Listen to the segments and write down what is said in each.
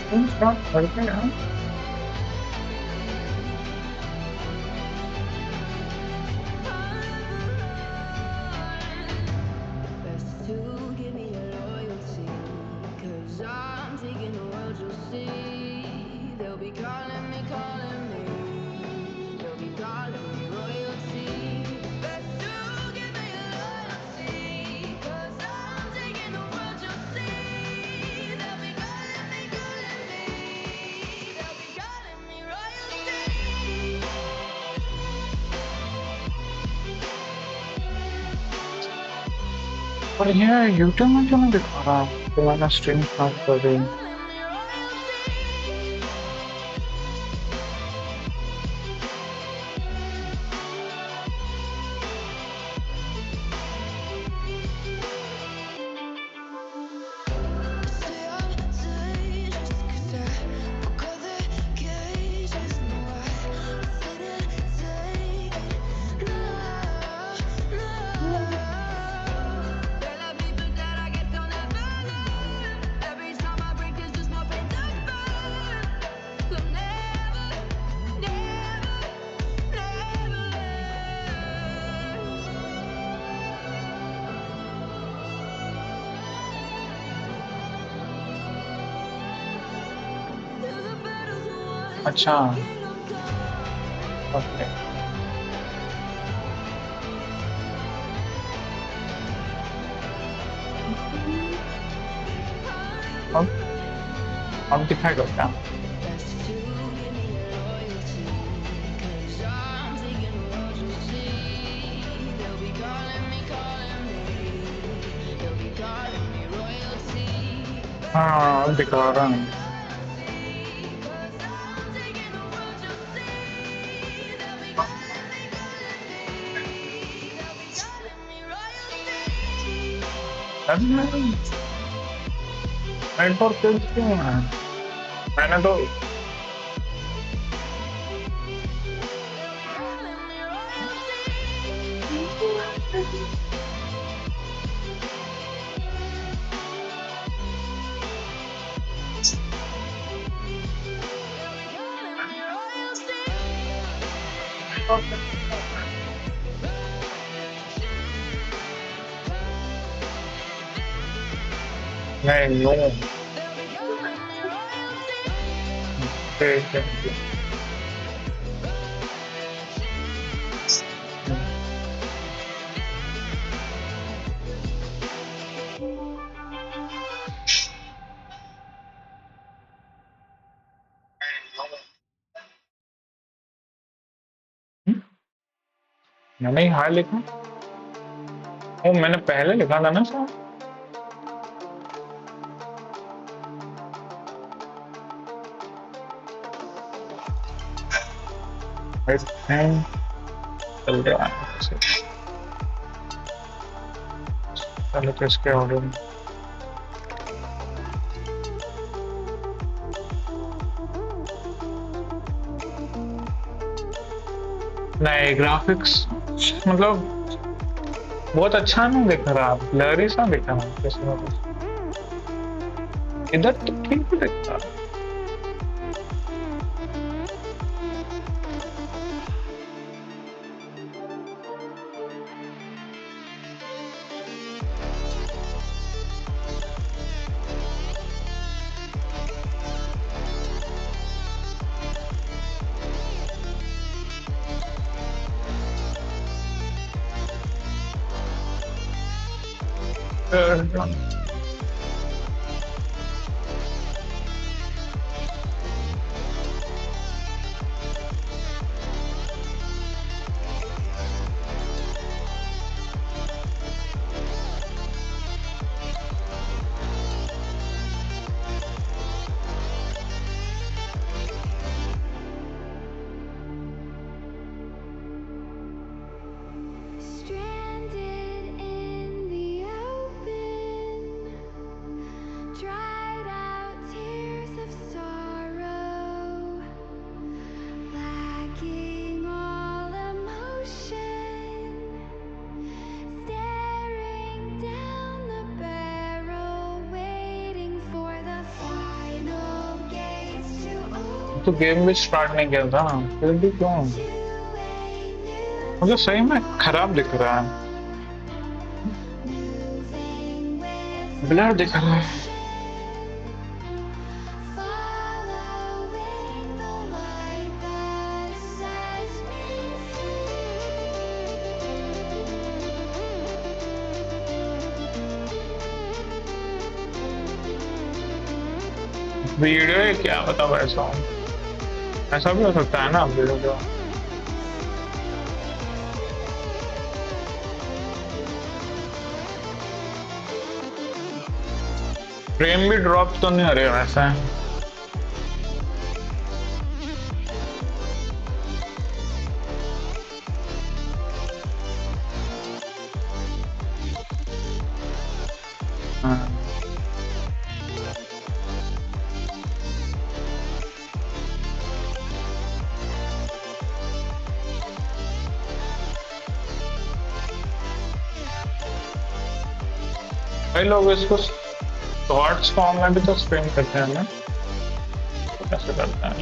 Things not working out. Best to give me your loyalty, 'cause I'm taking the world, you'll see. They'll be calling me, they'll be calling me royalty. Best to give me your loyalty, 'cause I'm taking the world, you'll see. They'll be calling me, they'll be calling me royalty. पर ये YouTube में क्यों नहीं दिखा रहा तुम्हारा stream start कर रही Calling me royalty. अच्छा ओके अब अब दिखाएगा क्या हाँ अब दिखा रहा है नेट और तेज क्यों है मैंने तो नहीं नो ठीक है मैंने ही हाय लिखा ओ मैंने पहले लिखा था ना सर चल रहा है पहले तो इसके ऑर्डर में नहीं ग्राफिक्स मतलब बहुत अच्छा नहीं दिख रहा ब्लरी सा दिख रहा किसी वजह से इधर तो ठीक दिख रहा Stranded in the open. तो गेम भी स्टार्ट नहीं किया था, फिर भी क्यों? मुझे सही में खराब दिख रहा है, ब्लर दिख रहा है। वीडियो है क्या, बताओ ऐसा? ऐसा भी हो सकता है ना वीडियो का। फ्रेम भी ड्रॉप तो नहीं हो रही वैसे। हाँ। कई लोग इसको शॉर्ट्स फॉर्म में भी तो स्ट्रीम करते हैं ना, तो कैसे करते हैं?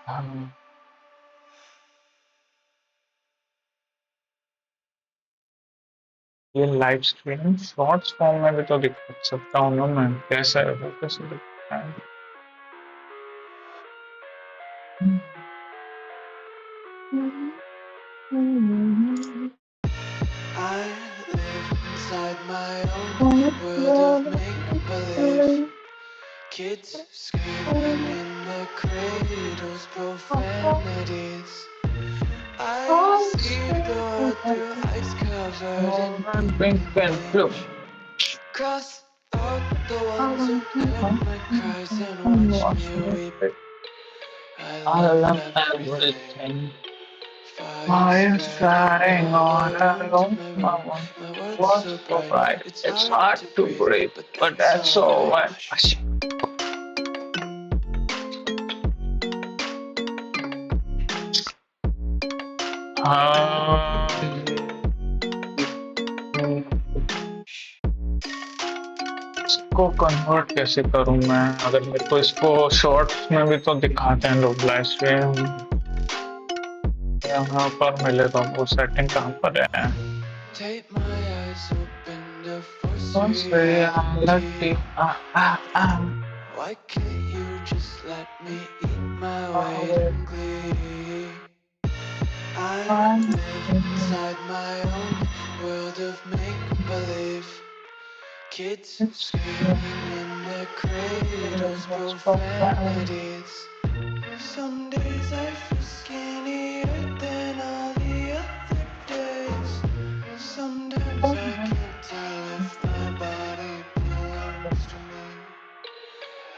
हाँ। ये लाइव स्ट्रीम शॉर्ट्स फॉर्म में भी तो दिखा सकता हूँ ना मैं, कैसा है वो, कैसे दिखता है? I live inside my own world of make-believe. Kids screaming in their cradles, profanities. I see the world through ice covered in Pink ink and and blue. bleach. Cross out the ones who heard my cries and watched me weep. I I love love everything. everything. Fire Fire spreading starting all on around alone. my My room. one My world's was so so bright, bright. it's It's hard hard to to breathe, breathe, but but that's that's alright. alright. इसको convert कैसे करूं मैं? अगर मेरे को इसको shorts में भी तो दिखाते हैं लोग लाइव स्ट्रीम, यहाँ पर मिले तो वो सेटिंग कहाँ पर है? Take my eyes open to force What's reality. reality? Why can't you just let me eat my weight Ah. in glee? I I'm live inside my own world of make-believe. Kids screaming in their cradles, profanities. Some days I feel skinnier than all the other days. Sometimes I can't tell if my body belongs to me.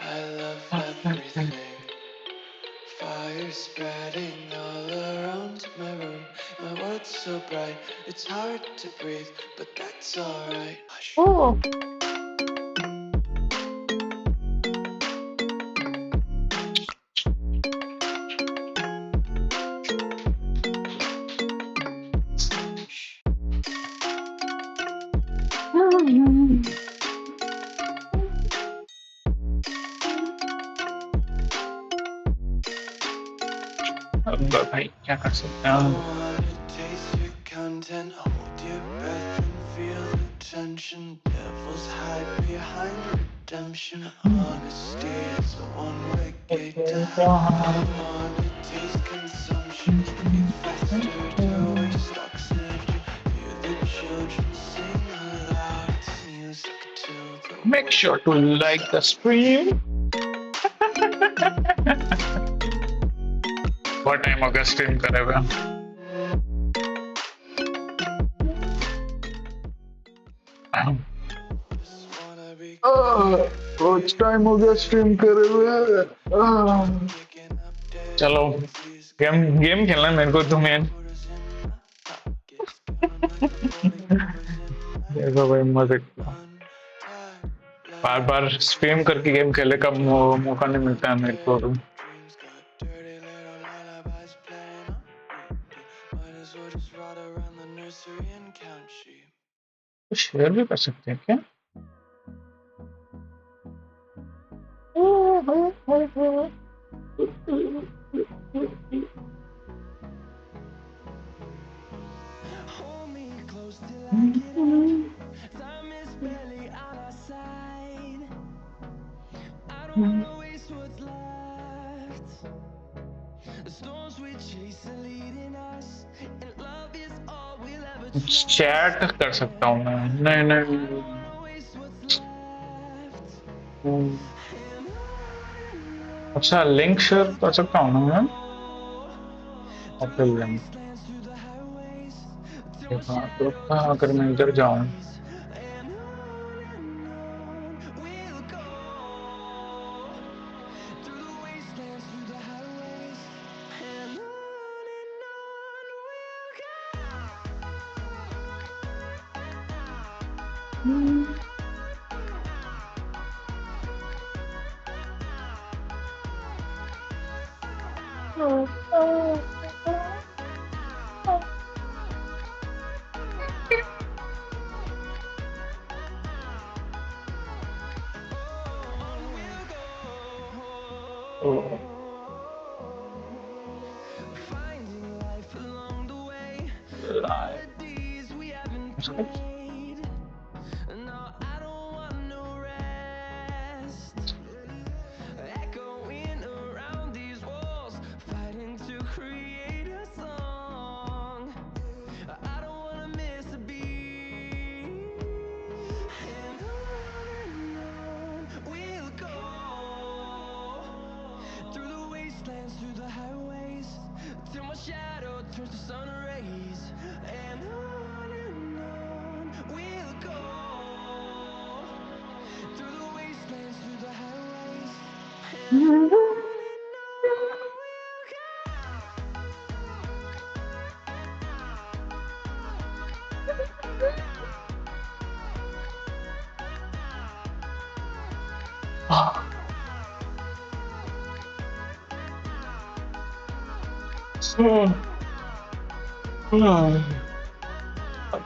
I love everything. Fire spreading all around my room. My world's so bright, it's hard to breathe, but that's alright. Hush. Oh. अब भाई क्या कर सकते I हैं? wanna taste your content, hold your breath and feel the tension. Devils hide behind redemption. Honesty is a one-way gate to hell. I wanna taste consumption, eat faster to restock synergy. Hear the children sing aloud. It's music to the Make sure to like the stream. बहुत time हो गया stream करे हुए। कुछ time हो गया stream करे हुए। चलो fantasies. गेम गेम खेलना है मेरे को तो main. Quarters in my pockets, counting quarters in my देखो भाई मजे का untied बार बार lights. स्ट्रीम करके गेम खेलने का मौका नहीं मिलता है मेरे को। Dreams got dirty little lullabies playing on repeat. Might as well just ride around the nursery and count sheep. तो शेयर भी कर सकते हैं क्या? Hold me close till I get up. Time is barely on our side. I don't wanna waste what's left. The storms we chase are leading us, and love is all we'll ever chat trust. कर सकता हूँ मैं, नहीं I don't नहीं। wanna waste what's left. And अच्छा link share कर सकता हूँ ना मैं? through okay the link wastelands, through the highways, till my देखा तो shadow कहाँ turns to अगर मैं sun इधर जाऊँ? rays. And on we'll go. Through the wastelands, through the highways, and on we'll go. On we'll तो go. Finding life along the way, live melodies we haven't played. No, I don't want no rest. Echoing around these walls, fighting to create a song. I don't wanna miss a beat. And on we'll go. Through the wastelands, through the highways, till my shadow turns to sun rays. And on we'll go. Through the wastelands, through the highways, and on we'll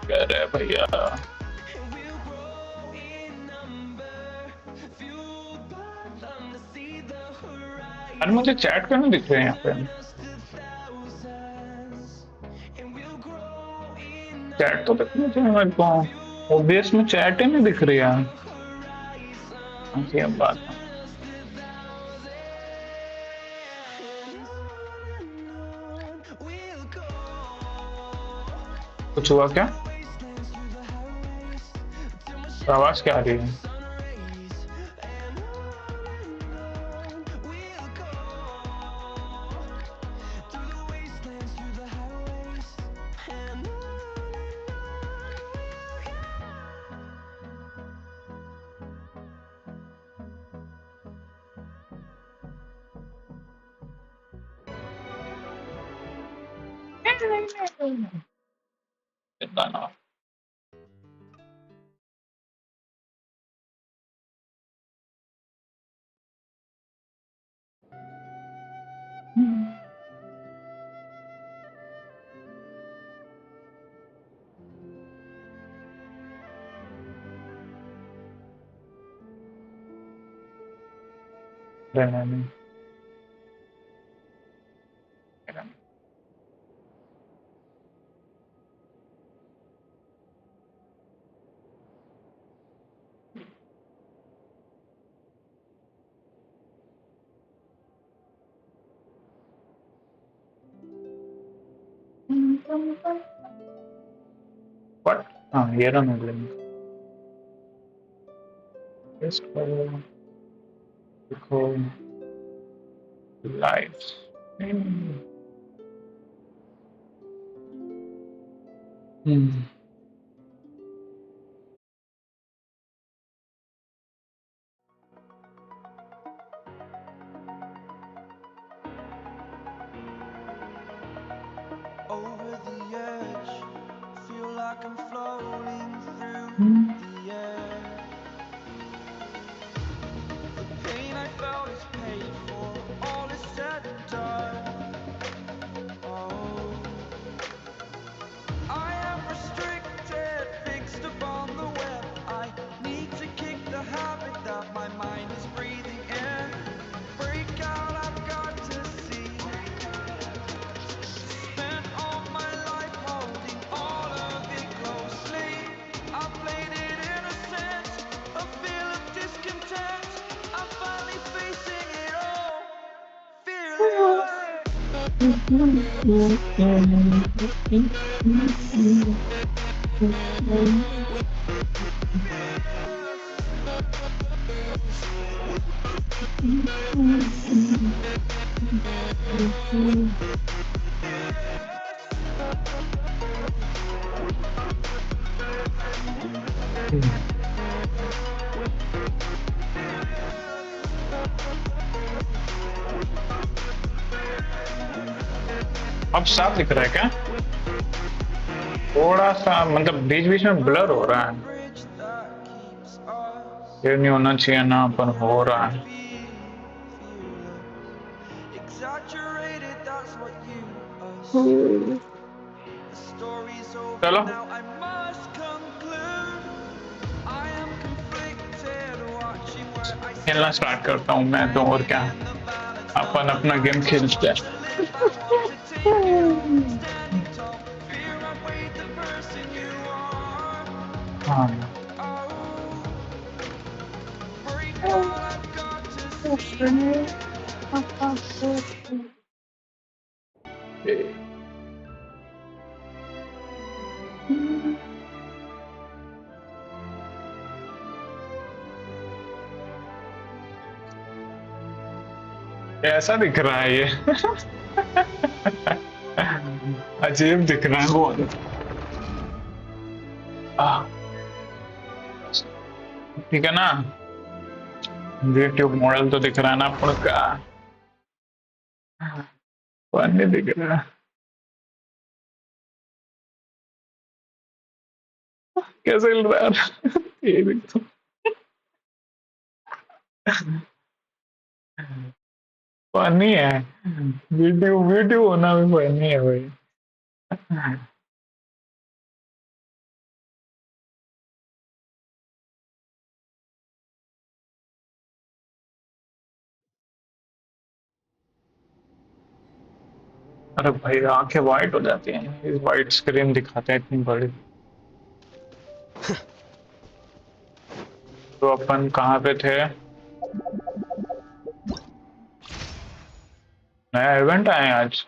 कह रहे हैं भैया। And we'll grow in number, fueled by them to see the अरे मुझे chat horizon, करने दिख रहे हैं यहाँ पे। turn us to thousands. And we'll grow in chat तो दिखनी number, चाहिए मेरे को। fueled ओबीएस में by चैट ही them नहीं to दिख रही see है। the horizon, ऐसी अब बात है। turn us to thousands. And on we'll go. कुछ हुआ क्या? Through the wastelands, through the highways, till my आवाज क्या shadow आ रही turns है? to sun rays. And on we'll go. Through the wastelands, through the highways, and on we'll गाना रहना नहीं। What? हाँ ये रहा मैं लिंक। पेस्ट करो, लिखो live. the air. The pain I felt is paid for, all is said and done. Oh, I am restricted, fixed upon the web. I need to kick the habit that my mind is breathing in. Break out, I've got to see. Spent all my life holding all of it closely. I played it innocent, a feel of discontent. I'm finally facing it all, fearless. अब साफ दिख रहा है क्या? थोड़ा सा मतलब बीच बीच में ब्लर हो रहा है। Bridge that keeps us. ये नहीं होना चाहिए ना, पर हो रहा है। Be fearless. Exaggerated, that's what you assume. The story's over चलो now, I must conclude. I am conflicted, watching where I खेलना stand. स्टार्ट करता हूँ मैं तो, और क्या, In the balance, upon not अपना गेम I खेलते want हैं। to live, I want to take it all. Standing tall, fear outweighed the person you are. हाँ Oh, break all I've got to see. कैसा दिख रहा है ये? अजीब दिख रहा है वो। आह, ठीक है ना, यूट्यूब मॉडल तो दिख रहा है ना अपन का, पर नहीं दिख रहा। कैसे हिल रहा है? ये भी तो फनी है। वीडियो वीडियो होना भी फनी है भाई। अरे भाई आंखें वाइट हो जाती हैं, इस वाइट स्क्रीन दिखाते हैं इतनी बड़ी। तो अपन कहाँ पे थे? नया इवेंट आया है आज,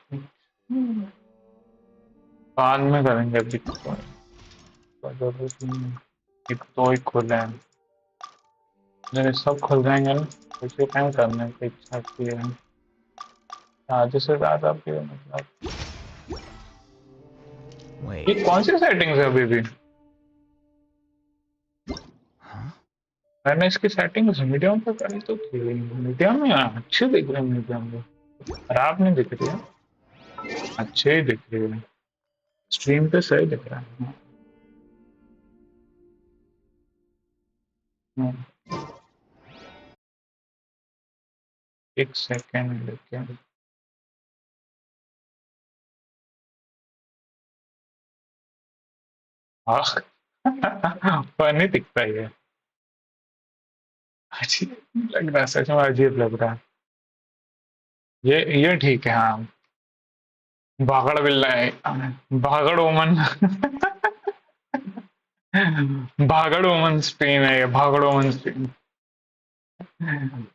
बाद में करेंगे अभी तो। एक तो ही खुले हैं, मेरे सब खुल जाएंगे ना, इसे टाइम करने की इच्छा की है। आज से ज्यादा भी मतलब ये Wait. कौन सी सेटिंग्स है अभी भी? Huh? मैंने इसकी सेटिंग्स मीडियम पे करी तो थी, मीडियम में अच्छी दिख रही है, मीडियम में खराब नहीं दिख रही है, अच्छी ही दिख रही है, स्ट्रीम पे सही दिख रहा है। हम्म, एक सेकेंड लेके पर नहीं दिखता ये, अजीब लग रहा है, सच में अजीब लग रहा है। ये ठीक है हाँ। भागड़ बिल्ला है, भागड़ वोमन। भागड़ वोमन स्ट्रीम है ये, भागड़ वोमन स्ट्रीम।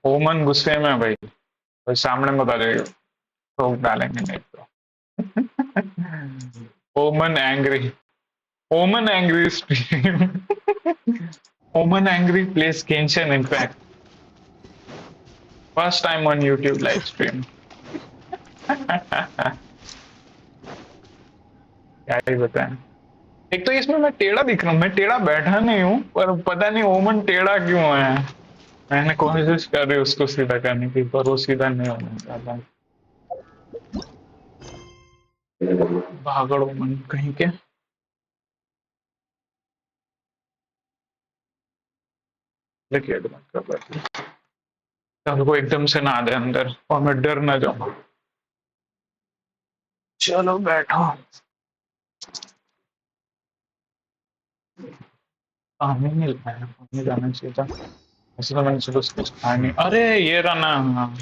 ओमन गुस्से में है भाई, तो सामने बता देगा, ठोक डालेंगे नहीं तो। Oman angry, Oman angry stream. Oman angry plays Genshin Impact, first time on YouTube live stream. क्या ही बताएं। एक तो इसमें मैं टेढ़ा दिख रहा हूँ, मैं टेढ़ा बैठा नहीं हूँ, पर पता नहीं ओमन टेढ़ा क्यों है। मैंने कोशिश कर रही उसको सीधा करने की, पर वो सीधा नहीं होना चाहता। भागड़ ओमन कहीं के। लेके ऐड मत कर बैठी, ताकि वो एकदम से ना आ जाए अंदर और मैं डर ना जाऊं। चलो बैठो। पानी नहीं लाया, पानी लाना चाहिए था। ऐसे तो मैंने सुबह से कुछ खाया नहीं। अरे ये रहा ना, हाँ,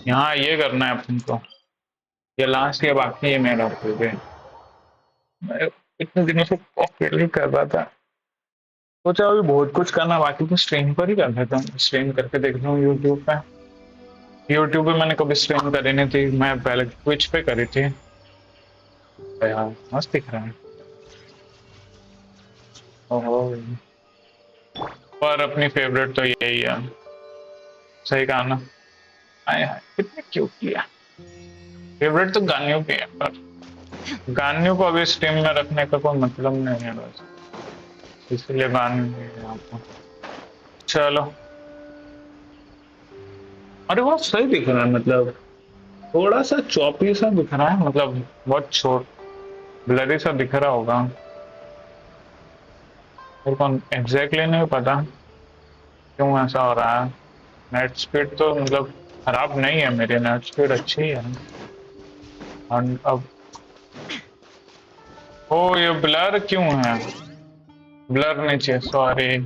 यहाँ ये करना है अपन को। ये लास्ट या बाकी है मेरा पे। मैं इतने दिनों से अकेले ही कर रहा था, सोचा अभी बहुत कुछ करना बाकी, तो स्ट्रीम पर ही कर लेता हूँ। स्ट्रीम करके देख रहा हूँ यूट्यूब पे। यूट्यूब पे मैंने कभी स्ट्रीम करी नहीं थी, मैं पहले ट्विच पे करी थी। तो यार मस्त दिख रहा है। ओहो, पर अपनी फेवरेट तो यही है। सही कहा ना। आए हाय कितने क्यूट किया। फेवरेट तो गानियों की है, पर गानियों को अभी स्ट्रीम में रखने का कोई मतलब नहीं है बस, इसलिए गाने नहीं है यहाँ पे। चलो। अरे वो सही दिख रहा है, मतलब थोड़ा सा चौपी सा दिख रहा है, मतलब बहुत छोट ब्लरी सा दिख रहा होगा। मेरे को एग्जैक्टली नहीं पता क्यों ऐसा हो रहा है। नेट स्पीड तो मतलब खराब नहीं है, मेरी नेट स्पीड अच्छी है। और अब ओ ये ब्लर क्यों है? ब्लर नहीं चाहिए, सॉरी,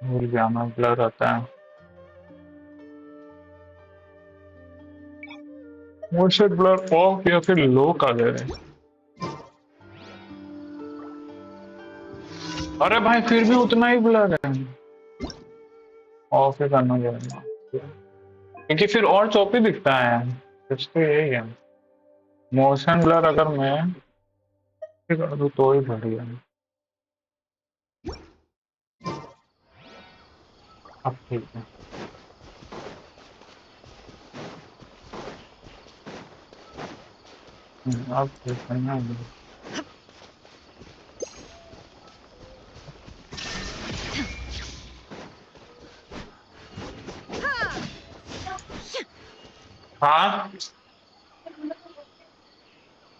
भूल गया मैं, ब्लर आता है। मोशन ब्लर ऑफ या फिर लो का दे रहे। अरे भाई फिर भी उतना ही ब्लर है। ऑफ ही करना पड़ेगा, क्योंकि फिर और चौपी दिखता है। कुछ तो यही है। मोशन ब्लर अगर मैं कर दूं तो ही बढ़िया है। अब ठीक है। अब ठीक है ना। हाँ,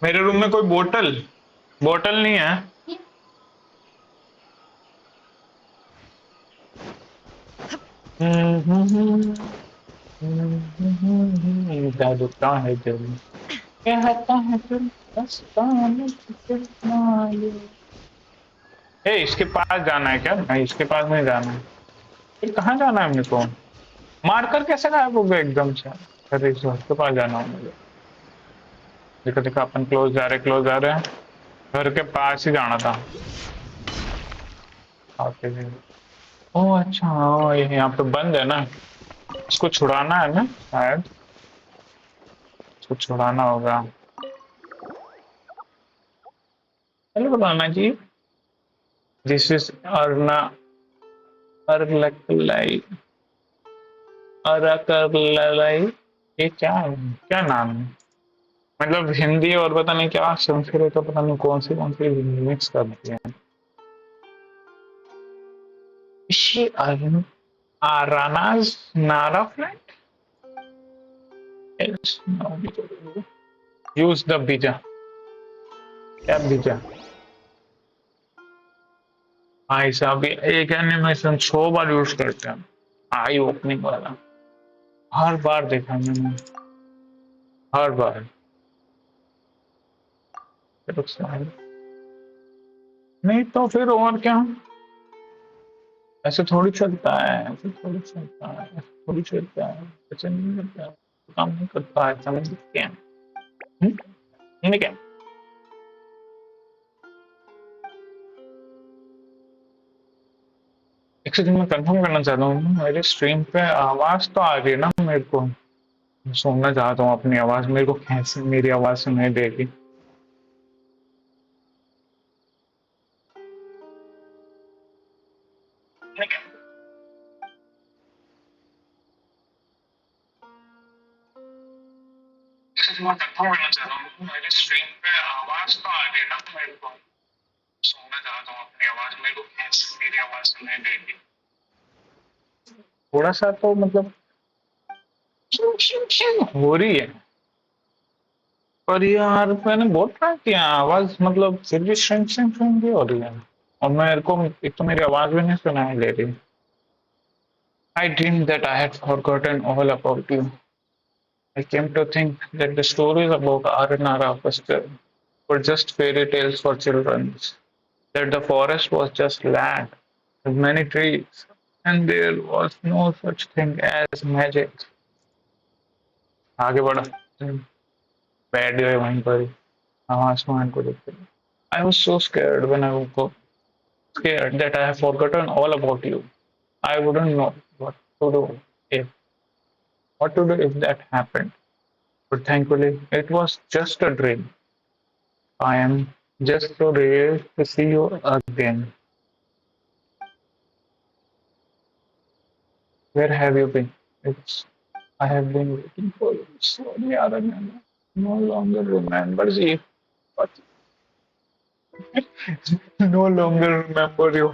मेरे रूम में कोई बोतल बोतल नहीं है। जादूता है दिल, कहता है दिल, दस्ताने कितना ये। ए, इसके पास जाना है क्या? नहीं, इसके पास नहीं जाना है। फिर कहाँ जाना है मेरे को? मारकर कैसे गायब हो गए एकदम से? अरे इस घर के पास जाना है मुझे। देखो देखो, अपन क्लोज जा रहे, क्लोज जा रहे हैं। घर के पास ही जाना था। ओके। ओह अच्छा, हाँ, ये यहाँ पे बंद है ना। इसको छुड़ाना है ना शायद। इसको छुड़ाना होगा। Hello banana ji, this is अर्ना अरलकलाई अरकरलाई। ये क्या है? क्या नाम है? मतलब हिंदी और पता नहीं क्या संस्कृत, तो पता नहीं कौन सी मिक्स कर दी है। Ishi Rana's Nara flat? Yes, no, use the bija. क्या bija? भाई साहब, ये एक एनिमेशन 6 बार यूज करते हैं। आई ओपनिंग वाला हर बार देखा मैंने, हर बार। नहीं तो फिर और क्या? ऐसे थोड़ी चलता है, ऐसे थोड़ी चलता है, ऐसे थोड़ी चलता है। ऐसे नहीं चलता है, काम नहीं करता है, समझ क्या? नहीं क्या? एक सेकंड मैं कंफर्म करना चाहता हूँ, मेरे स्ट्रीम पे आवाज तो आ रही है ना मेरे को? मैं सुनना चाहता हूँ अपनी आवाज, मेरे को कैसे मेरी आवाज सुनाई देगी? मैं कंफर्म करना चाहता हूँ, मेरे स्ट्रीम पे आवाज तो आ रही है ना मेरे को? सुनना चाहता हूँ अपनी आवाज, मेरे को कैसे मेरी आवाज सुनाई देगी? थोड़ा सा तो मतलब हो रही है। पर यार मैंने बहुत ट्राई किया, आवाज मतलब फिर भी श्रिंक श्रिंक श्रिंक भी हो रही है। और मेरे को एक तो मेरी आवाज भी नहीं सुनाई दे रही। I dreamed that I had forgotten all about you. I came to think that the stories about Aranara were just fairy tales for children, that the forest was just land with many trees, and there was no such thing as magic. आगे बढ़ा, बैठ गए वहीं पर ही, आसमान को देखते हुए। I was so scared when I woke up, scared that I have forgotten all about you. I wouldn't know to do if what to do if that happened. But thankfully, it was just a dream. I am just so relieved to see you again. Where have you been? It's I have been waiting for you. Sorry, Aranya. No longer remember you. But no longer remember you.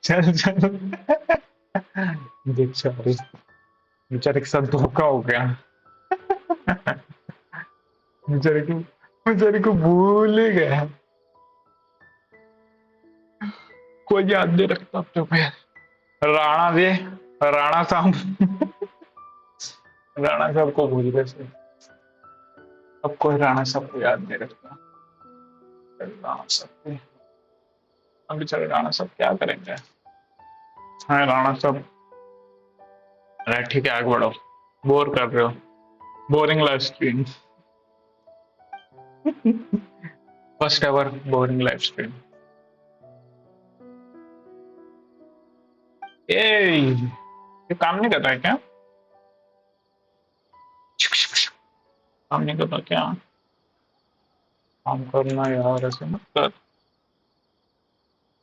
चल चल बेचारी बेचारे के साथ धोखा हो गया। बेचारे को भूल ही गया। कोई याद नहीं रखता तो फिर राणा जी, राणा साहब राणा साहब को भूल गए से अब कोई राणा साहब को याद नहीं रखता। राणा साहब अब बेचारे राणा साहब क्या करेंगे। हाँ राणा साहब, अरे ठीक है आगे बढ़ो, बोर कर रहे हो, boring life stream. First ever boring life stream. ये काम नहीं कर रहा है क्या? काम नहीं कर रहा क्या? काम करना यार, ऐसे मत कर।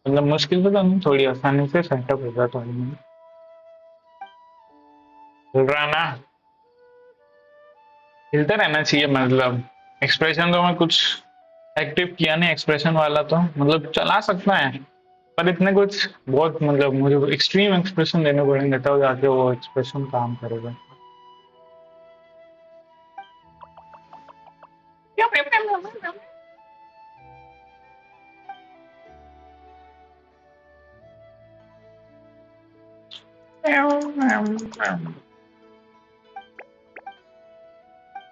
मतलब मुश्किल से तो नहीं, थोड़ी आसानी से सेटअप हो जाता है। चल रहा है ना, हिलता रहना चाहिए। मतलब एक्सप्रेशन तो मैं कुछ एक्टिव किया नहीं, एक्सप्रेशन वाला तो मतलब चला सकता है, पर इतने कुछ बहुत मतलब मुझे एक्सट्रीम एक्सप्रेशन देने पड़ेंगे तब जाके वो एक्सप्रेशन काम करेगा।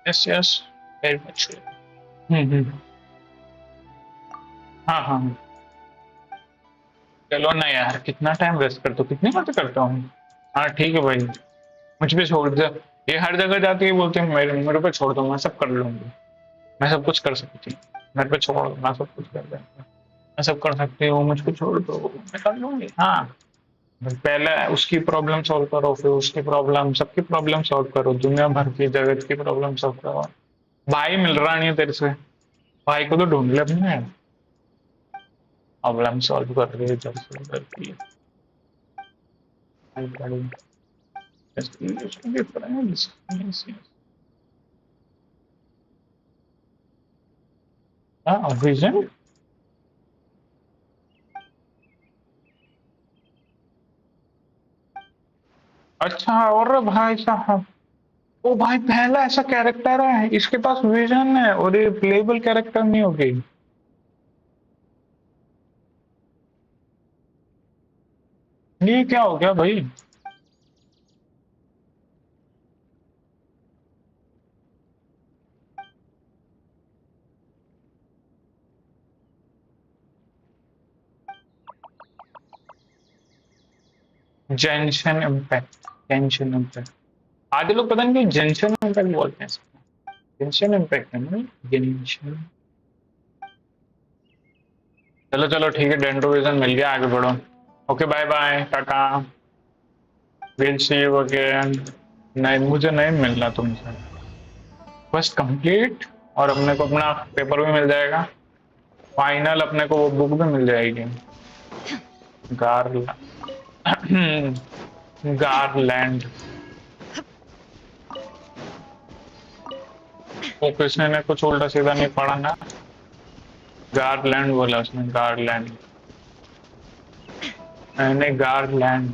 Yes yes, very much. Hmm. हाँ हाँ हाँ। चलो ना यार, कितना टाइम वेस्ट करता हूँ, कितनी बातें करता हूँ। हाँ ठीक है भाई, मुझ पे छोड़ दे। ये हर जगह जाती है, बोलते हैं मेरे मेरे पे छोड़ दो, मैं सब कर लूंगी, मैं सब कुछ कर सकती हूँ, मेरे पे छोड़ दो, मैं सब कुछ कर दूंगा, मैं सब कर सकती हूँ, मुझको छोड़ दो, मैं कर लूंगी। हाँ, पहले उसकी प्रॉब्लम सॉल्व करो, फिर उसकी प्रॉब्लम, सबकी प्रॉब्लम सॉल्व करो, दुनिया भर की जगत की प्रॉब्लम सॉल्व करो। भाई मिल रहा नहीं है तेरे से, भाई को तो ढूंढ ले अपने, प्रॉब्लम सॉल्व कर रही है जब से करती है। हाँ विजन, अच्छा। और भाई साहब, ओ भाई पहला ऐसा कैरेक्टर है इसके पास विजन है और ये प्लेबल कैरेक्टर नहीं होगी। ये क्या हो गया भाई? जेंशन इम्पैक्ट, जेंशन इम्पैक्ट। आधे लोग पता नहीं जेंशन इम्पैक्ट बोलते हैं इसको। जेंशन इम्पैक्ट है ना, जेंशन। चलो चलो ठीक है, डेंड्रोविजन मिल गया, आगे बढ़ो। ओके बाय बाय, टाटा, विल सी यू अगेन। नहीं मुझे नहीं मिलना तुमसे, बस कंप्लीट, और अपने को अपना पेपर भी मिल जाएगा, फाइनल अपने को वो बुक भी मिल जाएगी। गार गारलैंड। वो कृष्ण ने कुछ उल्टा सीधा नहीं पढ़ा ना, गारलैंड बोला उसने, गारलैंड, मैंने गारलैंड।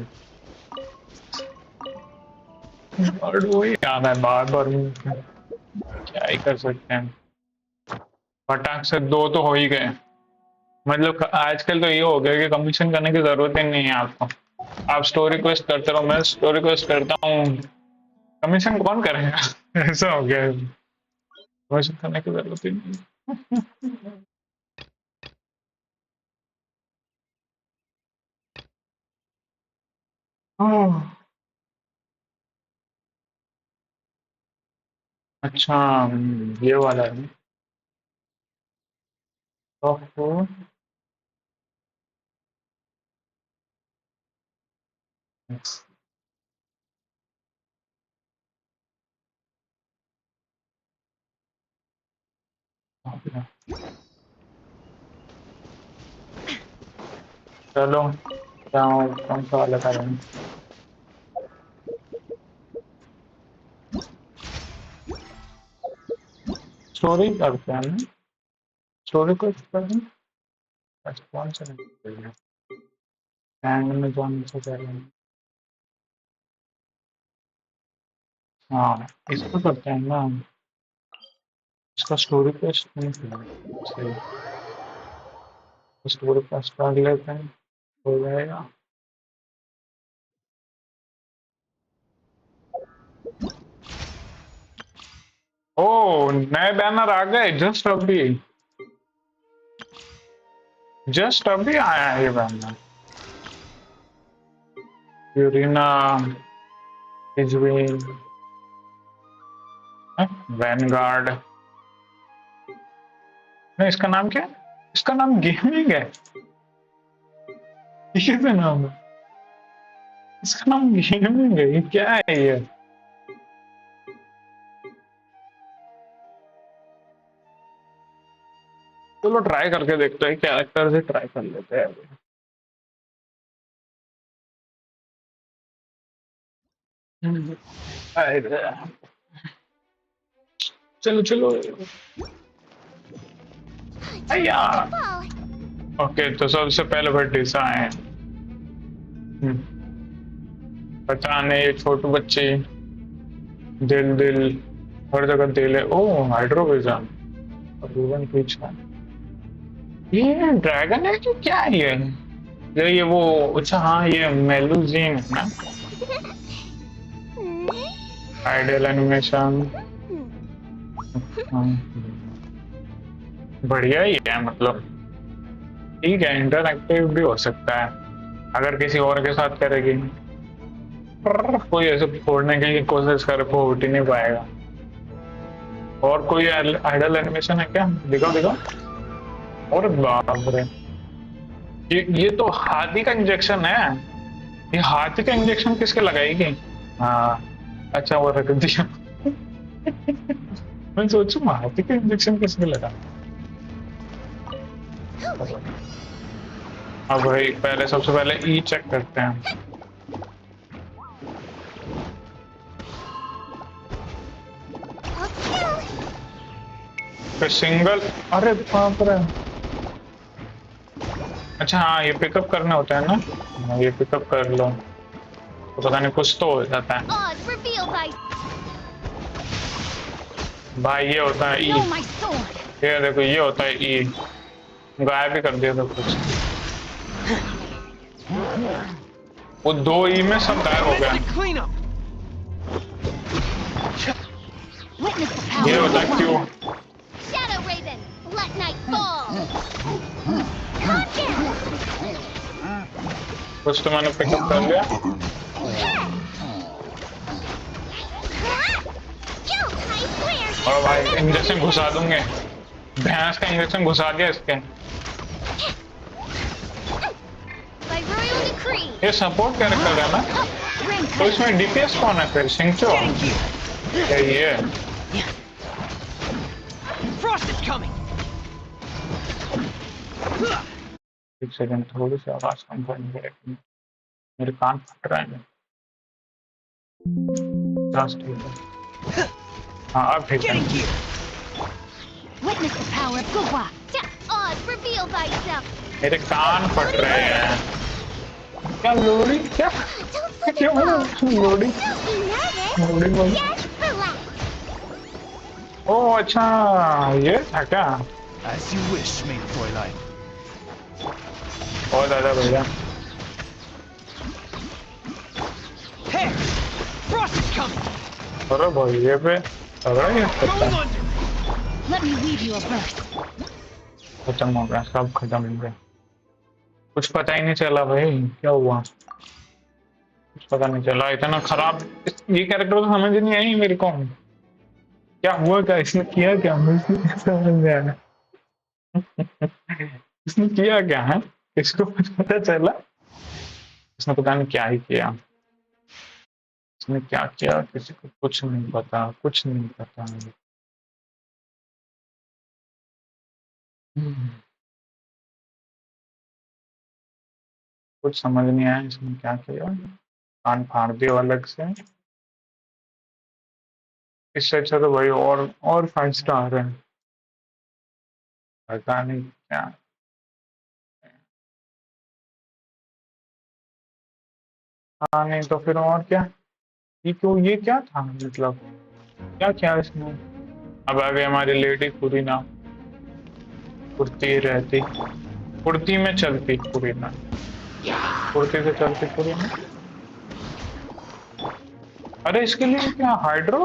वर्ड वही याद है बार बार, क्या ही कर सकते हैं। फटाक से दो तो हो ही गए। मतलब आजकल तो ये हो गया कि कमीशन करने की जरूरत ही नहीं है आपको। आप स्टोरी क्वेस्ट करते रहो, मैं स्टोरी क्वेस्ट करता हूँ, कमीशन कौन करेगा? ऐसा हो गया है। कमीशन करने की जरूरत ही नहीं है। अच्छा, ये वाला है। ओहो, चलो क्या कौन सा वाला करें? स्टोरी करते हैं ना, स्टोरी को करते हैं। अच्छा कौन सा नहीं, हैंग में कौन सा करें? हाँ, इसको करते हैं ना, इसका स्टोरी पेस्ट नहीं किया सही। स्टोरी पेस्ट कर लेते हैं, हो जाएगा। ओ, नए बैनर आ गए जस्ट अभी आया है ये बैनर। यूरिना इजविन, वैनगार्ड। नहीं, इसका नाम क्या है? इसका नाम गेमिंग है। ये कैसे नाम है? इसका नाम गेमिंग है, ये क्या है ये? चलो ट्राई करके देखते हैं, कैरेक्टर से ट्राई कर लेते हैं अभी। अरे, चलो चलो। अय्या। ओके, तो सबसे पहले भट्टीसा है। पता नहीं, ये छोटू बच्चे, दिल दिल, हर जगह दिल है। ओ, हाइड्रोविजन और रूबन पीछा। ये ड्रैगन है कि क्या है ये वो, अच्छा हाँ, ये मेलुजीन है ना। आइडियल एनिमेशन, बढ़िया ही है मतलब। ठीक है, इंटरएक्टिव भी हो सकता है अगर किसी और के साथ करेगी। पर कोई ऐसे फोड़ने की कोशिश करे, फोड़ ही नहीं पाएगा। और कोई आइडल एनिमेशन है क्या? दिखाओ दिखाओ। और बाप रे, ये तो हाथी का इंजेक्शन है। ये हाथी का इंजेक्शन किसके लगाएगी? हाँ, अच्छा वो रख दिया। मैं सोचू हाथी का इंजेक्शन किसने लगा। अब भाई पहले, सबसे पहले ई चेक करते हैं। फिर सिंगल, अरे बाप रे। अच्छा हाँ, ये पिकअप करने होता है ना। हाँ, ये पिकअप कर लो तो पता नहीं कुछ तो हो जाता है। भाई ये होता है ई, ये देखो ये होता है ई। गायब भी कर दिया सब कुछ। वो दो ई में सब गायब हो गया। ये होता है क्यों? कुछ तो मैंने पिकअप कर लिया। और भाई इंजेक्शन घुसा दूंगे, भैंस का इंजेक्शन घुसा दिया इसके। ये सपोर्ट कैरेक्टर है ना, तो इसमें डीपीएस कौन है फिर? सिंचो ये। एक सेकंड, थोड़ी सी आवाज कम करनी पड़ेगी, मेरे कान फट रहे हैं। बस ठीक है, हाँ अब ठीक है। मेरे कान फट रहे हैं। क्या लोड़ी, क्या क्या लोड़ी, लोड़ी बोल। ओ अच्छा, ये था क्या? As you wish, maid Fräulein. बहुत ज्यादा भैया। Hey, Frost is coming. अरे भाई ये पे तगड़ा ही करता Going है। under. Let me weave you a verse. खत्म हो गया, सब खत्म हो गया। कुछ पता ही नहीं चला भाई क्या हुआ, कुछ पता नहीं चला। इतना खराब ये कैरेक्टर तो समझ ही नहीं आई मेरे को। क्या हुआ, क्या इसने किया, क्या मुझे नहीं समझ में आया। इसने किया क्या है, किसको कुछ पता चला? इसने पता नहीं क्या ही किया, इसने क्या किया किसी को कुछ नहीं पता, कुछ नहीं पता। हम्म, कुछ समझ नहीं आया इसने क्या किया। कान फाड़ दिया अलग से। इससे अच्छा तो भाई और 5 स्टार है। पता नहीं क्या। हाँ नहीं तो फिर और क्या, ये क्यों, ये क्या था मतलब, क्या क्या इसमें। अब आगे हमारी लेडी पूरी ना कुर्ती रहती, कुर्ती में चलती पूरी ना, कुर्ती से चलती पूरी ना। अरे इसके लिए क्या हाइड्रो,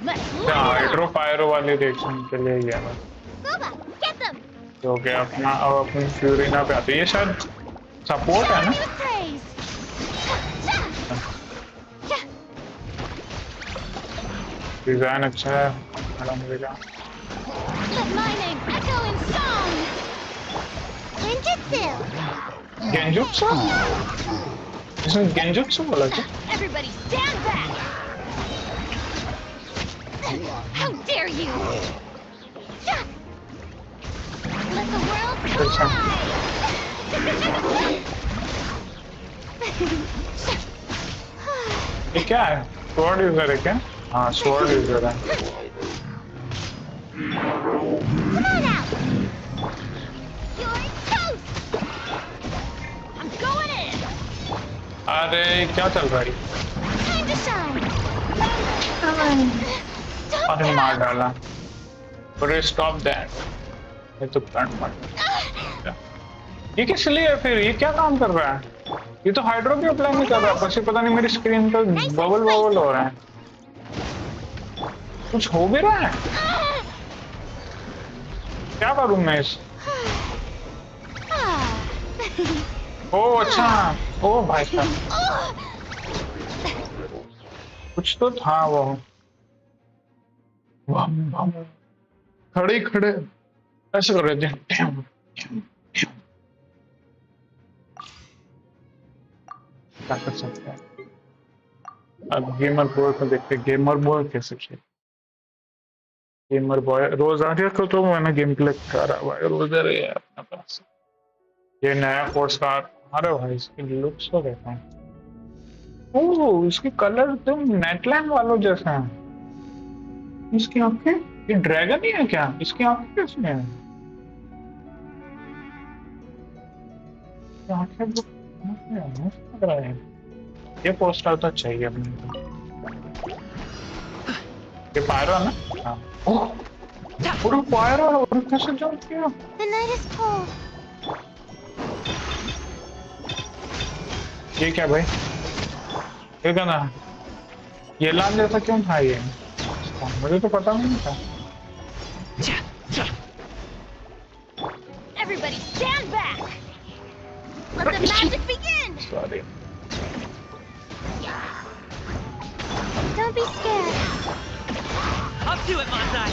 Let's क्या light it hydro up! Pyro वाले रिएक्शन के लिए ही है बस। Boba, get them! जो कि अपना अब अपनी फ्यूरिना पे आती है, ये शायद सपोर्ट है Shower ना। me with praise! Cha! Design अच्छा है मैडम मिलेगा। Let my name echo in song! Genjutsu! Genjutsu, इसने गेंजुत्सु बोला क्या? Everybody stand back! How dare you! Cha! Let the world अच्छा collide! ये क्या है, स्वॉर्ड यूजर है क्या? हाँ स्वॉर्ड यूजर है। Come on out! You're toast! I'm going in! अरे क्या चल रहा है? Time to shine! Stop अरे मार that! डाला। अरे स्टॉप दैट, ये तो करंट मार। ये किस लिए है फिर, ये क्या काम कर रहा है? ये तो हाइड्रो भी अप्लाई नहीं कर रहा, बस ये पता नहीं मेरी स्क्रीन पर Nice and bubble bubble spicy! हो रहा है। कुछ हो भी रहा है, क्या करूं मैं इस। ओ अच्छा, ओ भाई साहब कुछ तो था वो। बम बम खड़े खड़े ऐसे कर रहे थे। Dam, dam, dam. क्या कर सकते हैं अब, गेमर बॉय को देखते, गेमर बॉय कैसे खेले। गेमर बॉय रोजारिया को तो मैंने गेम प्ले करा हुआ है, रोजारिया है अपने पास। ये नया फोर्स कार, अरे भाई इसकी लुक्स तो देखो। ओह इसके कलर तो नेटलैंड वालों जैसा है। इसकी आंखें, ये ड्रैगन ही है क्या, इसकी आंखें कैसी हैं? ये आंखें तो मस्त लग रहा है। ये पोस्टर तो चाहिए अपने को। ये पायरो है ना? हाँ। ओह पूरा पायरो, और कैसे जंप किया? The night is cold. ये क्या भाई, ये क्या ना, ये लाल जैसा क्यों था ये? मुझे तो पता नहीं था। Everybody stand back! Let the magic begin! Sorry. Don't be scared. Up to it, Masai.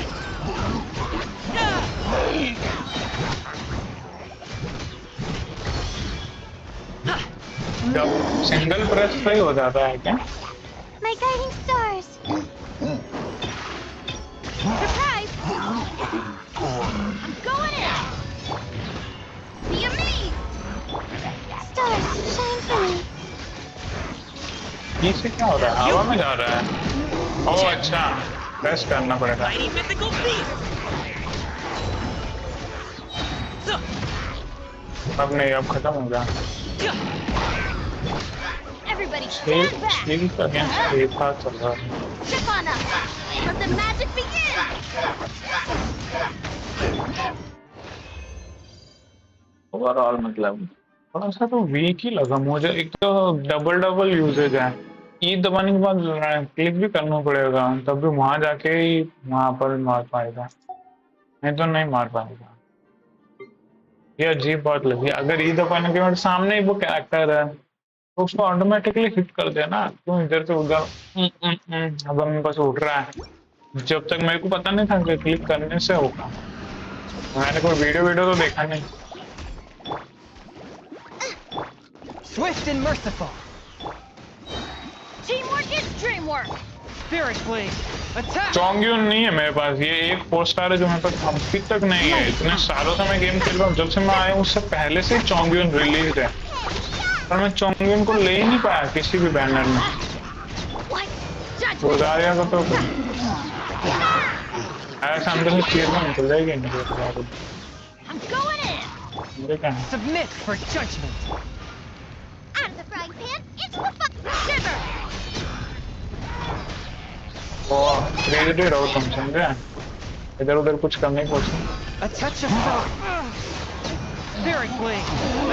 जब सिंगल प्रेस सही हो जाता है क्या? My guiding stars. Surprise! I'm going in! Be amazed! Stars, shine for me. नीचे क्या हो रहा है, हवा में जा रहा है? ओह अच्छा, प्रेस करना पड़ेगा। Mighty mythical beast. अब नहीं, अब खत्म हो गया। Everybody stand back! स्टील का अगेंस्ट ये था चल रहा है। Step on up! Let the magic begin! Overall मतलब थोड़ा सा तो वीक ही लगा मुझे। एक तो डबल डबल यूजेज है। ई दबाने के बाद क्लिक भी करना पड़ेगा, तब भी वहां जाके ही वहां पर मार पाएगा, नहीं तो नहीं मार पाएगा। ये अजीब बात लगी। अगर ई दबाने के बाद सामने ही वो कैरेक्टर है तो उसको ऑटोमेटिकली हिट कर देना, क्यों इधर से उधर अब मेरे पास उठ रहा है। जब तक मेरे को पता नहीं था कि क्लिक करने से होगा, मैंने कोई वीडियो वीडियो तो देखा नहीं। Swift and merciful. Teamwork is dreamwork. Spirit Blade. Attack. चोंग्यून नहीं है मेरे पास, ये एक 4 स्टार है जो मेरे पास अभी तक नहीं है। इतने सालों से मैं गेम खेल रहा हूँ, जब से मैं आया हूँ उससे पहले से चोंग्यून रिलीज है, पर मैं चोंग्यून को ले ही नहीं पाया किसी भी बैनर में। बुल्गारिया को तो ऐसा अंदर से चीर में निकल जाएगी नहीं। I'm going in. मेरे क्या है? Submit for judgment. Out of the frying pan into the shiver. वो क्रेडिट रहो तुम, समझे? इधर उधर कुछ करने की कोशिश। A touch of fate. Spirit Blade.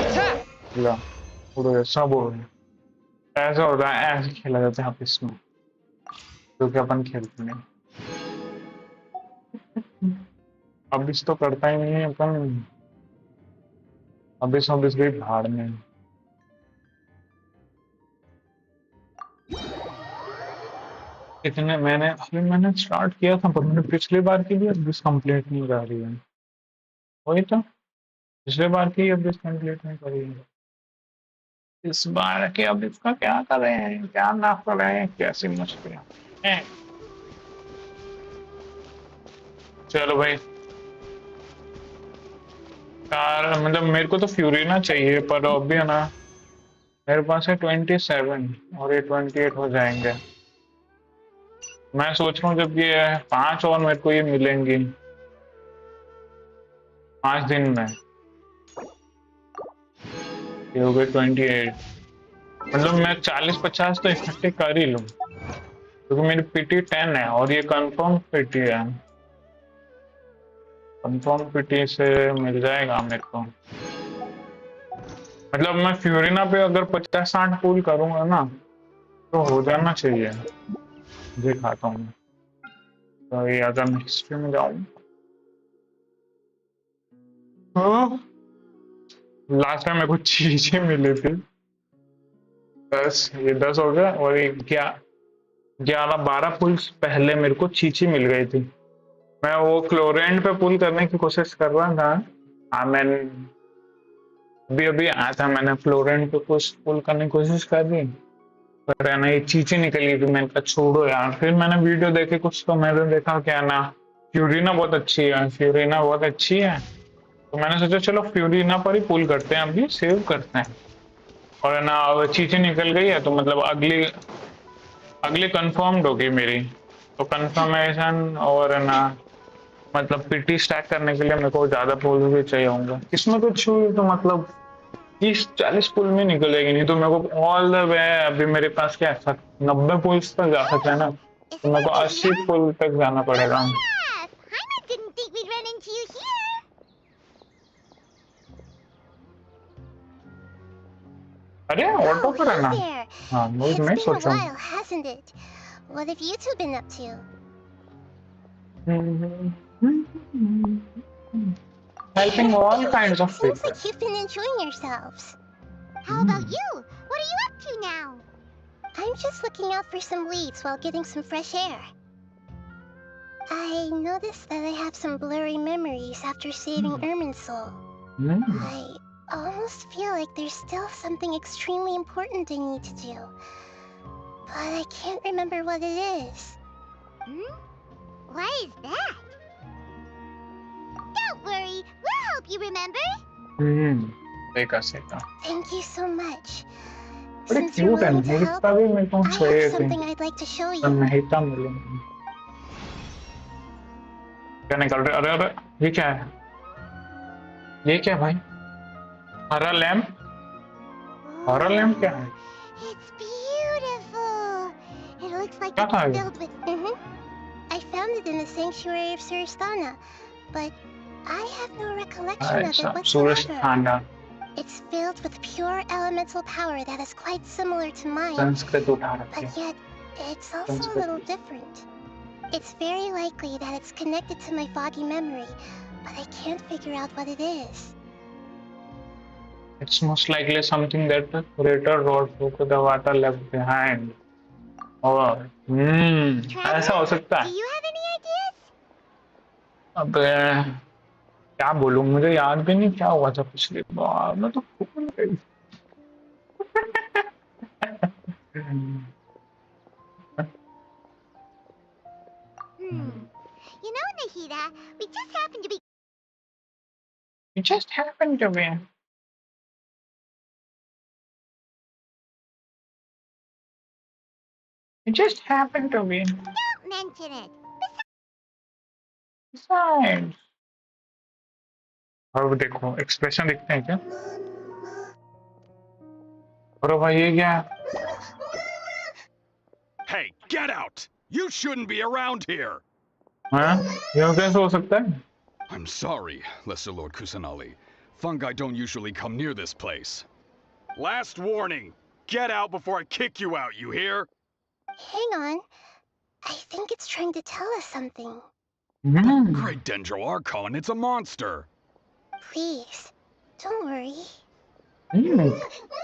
Attack. ला उड़ो सब उड़ो। ऐसा होता है, ऐसे खेला जाता है ऑफिस में, क्योंकि अपन खेलते नहीं। अबिस तो करता ही नहीं है अपन। अबिस अबिस गई भाड़ में। इतने मैंने स्टार्ट किया था, पर मैंने पिछली बार की भी अबिस कंप्लीट नहीं कर रही है। वही तो, पिछले बार की अबिस कंप्लीट नहीं करी है। इस बार के अबिस का क्या कर रहे हैं, क्या ना कर रहे हैं, कैसी मुश्किल है। चलो भाई, कार मतलब मेरे को तो फ्यूरिना चाहिए, पर अभी है ना मेरे पास है 27 और ये 28 हो जाएंगे। मैं सोच रहा हूँ जब ये 5 और मेरे को ये मिलेंगी 5 दिन में, ये हो गए 28। मतलब मैं 40-50 तो इकट्ठे कर ही लूँ, क्योंकि मेरी पीटी 10 है और ये कंफर्म पीटी है। कंफर्म पीटी से मिल जाएगा मेरे को। मतलब मैं फ्यूरिना पे अगर 50-60 पुल करूंगा ना तो हो जाना चाहिए। दिखाता हूँ। तो ये अगर मैं हिस्ट्री में जाऊँ तो लास्ट टाइम मेरे को चीजें मिली थी 10, ये 10 हो गया, और ये 11-12 पुल्स पहले मेरे को चीची मिल गई थी। मैं वो क्लोरेंट पे पुल करने की कोशिश कर रहा था। हाँ, मैंने अभी आया था, मैंने फ्लोरेंट पे कुछ पुल करने की कोशिश कर दी, पर है ना ये चीची निकली थी। मैंने कहा छोड़ो यार। फिर मैंने वीडियो देखे कुछ, तो मैंने देखा क्या ना फ्यूरिना बहुत अच्छी है, फ्यूरिना बहुत अच्छी है। तो मैंने सोचा चलो फ्यूरिना पर ही पुल करते हैं, अभी सेव करते हैं। और है ना अब चीची निकल गई है, तो मतलब अगली अगली कंफर्म्ड होगी मेरी। तो कंफर्मेशन और है ना मतलब पीटी स्टैक करने के लिए मेरे को ज्यादा पुल भी चाहिए होंगे। इसमें कुछ तो मतलब 30-40 पुल में निकलेगी, नहीं तो मेरे को ऑल द वे अभी मेरे पास क्या है 90 पुल्स तक जा सकते हैं ना, तो मेरे को 80 पुल तक जाना पड़ेगा। Yes, I didn't think we'd run into you here. अरे ऑटो पर है ना। Hey there. हाँ मुझे It's मैं been a सोच रहा while, hasn't it? What have you two been up to? Helping all kinds of Seems people. like you've been enjoying yourselves. How about you? What are you up to now? I'm just looking out for some leads while getting some fresh air. I noticed that I have some blurry memories after saving Irminsul. I almost feel like there's still something extremely important I need to do. But I can't remember what it is. Why is that? Don't worry, we'll help you remember. देखा सेका। Thank you so much. बड़ी Since you're cute है, willing to help, हिता भी मेरे को I चाहिए have थी, something I'd like to show पर you. हिता मिले। क्या निकल रहा है? अरे अरे ये क्या है? ये क्या भाई? हरा लैम्प? हरा लैम्प क्या है? It's beautiful. It looks like क्या था it's ये? filled with. I found it in the sanctuary of Suristana, but I have no recollection of it अच्छा सूरज whatsoever. खाना। It's filled with pure elemental power that is quite similar to mine, Sanskrit उठा रखी but है yet it's also a little different. It's very likely that it's connected to my foggy memory, but I can't figure out what it is. It's most likely something that the curator wrote Fukudawata left behind. और ऐसा हो सकता Do है. you have any ideas? अबे क्या बोलूं, मुझे याद भी नहीं क्या हुआ था पिछली बार, मैं तो भूल गई. You know, Nahida, we just happen to be. It just happened to me. It just happened to me. Don't mention it. Besides. और वो देखो एक्सप्रेशन दिखते हैं क्या? और भाई ये क्या? Hey, get out! You shouldn't be around here! हाँ? ये कैसे हो सकता है? I'm sorry, Lesser Lord Kusanali. Fungi don't usually come near this place. Last warning! Get out before I kick you out, you hear? Hang on. I think it's trying to tell us something. Great Dendro Archon, it's a monster! Please, don't worry.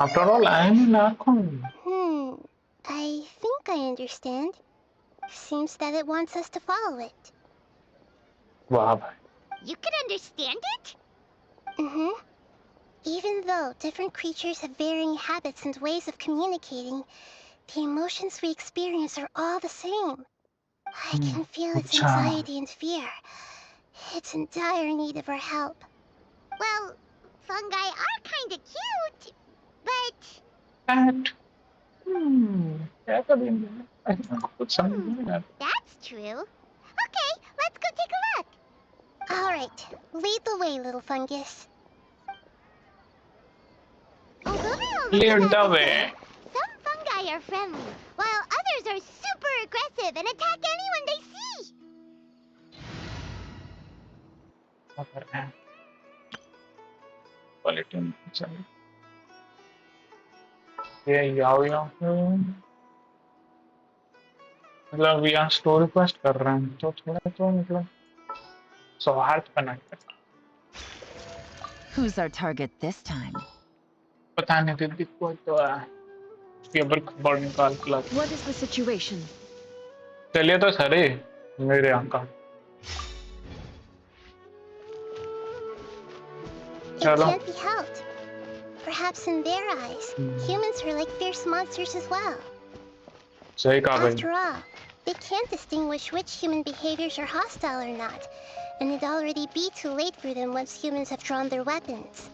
After all, I am an Archon. I think I understand. Seems that it wants us to follow it. वाह भाई. You can understand it? Even though different creatures have varying habits and ways of communicating, the emotions we experience are all the same. I can feel its anxiety and fear. It's in dire need of our help. Well, fungi are kinda cute, but... That. क्या करेंगे? कुछ समझ नहीं आता. That's true. Okay, let's go take a look. All right, lead the way, little fungus. Although they all look Lead about the the way. same, some fungi are friendly, while others are super aggressive and attack anyone they see. क्या कर रहे हैं? Quality चलो. ये याओ मतलब यहाँ story quest कर रहे हैं तो थोड़ा तो मतलब सौहार्द बनाए. Who's our target this time? पता नहीं दीदी को तो केबल खबर निकाल के ला. What is the situation? चलिए तो सरे मेरे यहाँ का. It can't be helped. Perhaps in their eyes, humans are like fierce monsters as well. सही कहा भाई. After all, they can't distinguish which human behaviors are hostile or not, and it'd already be too late for them once humans have drawn their weapons.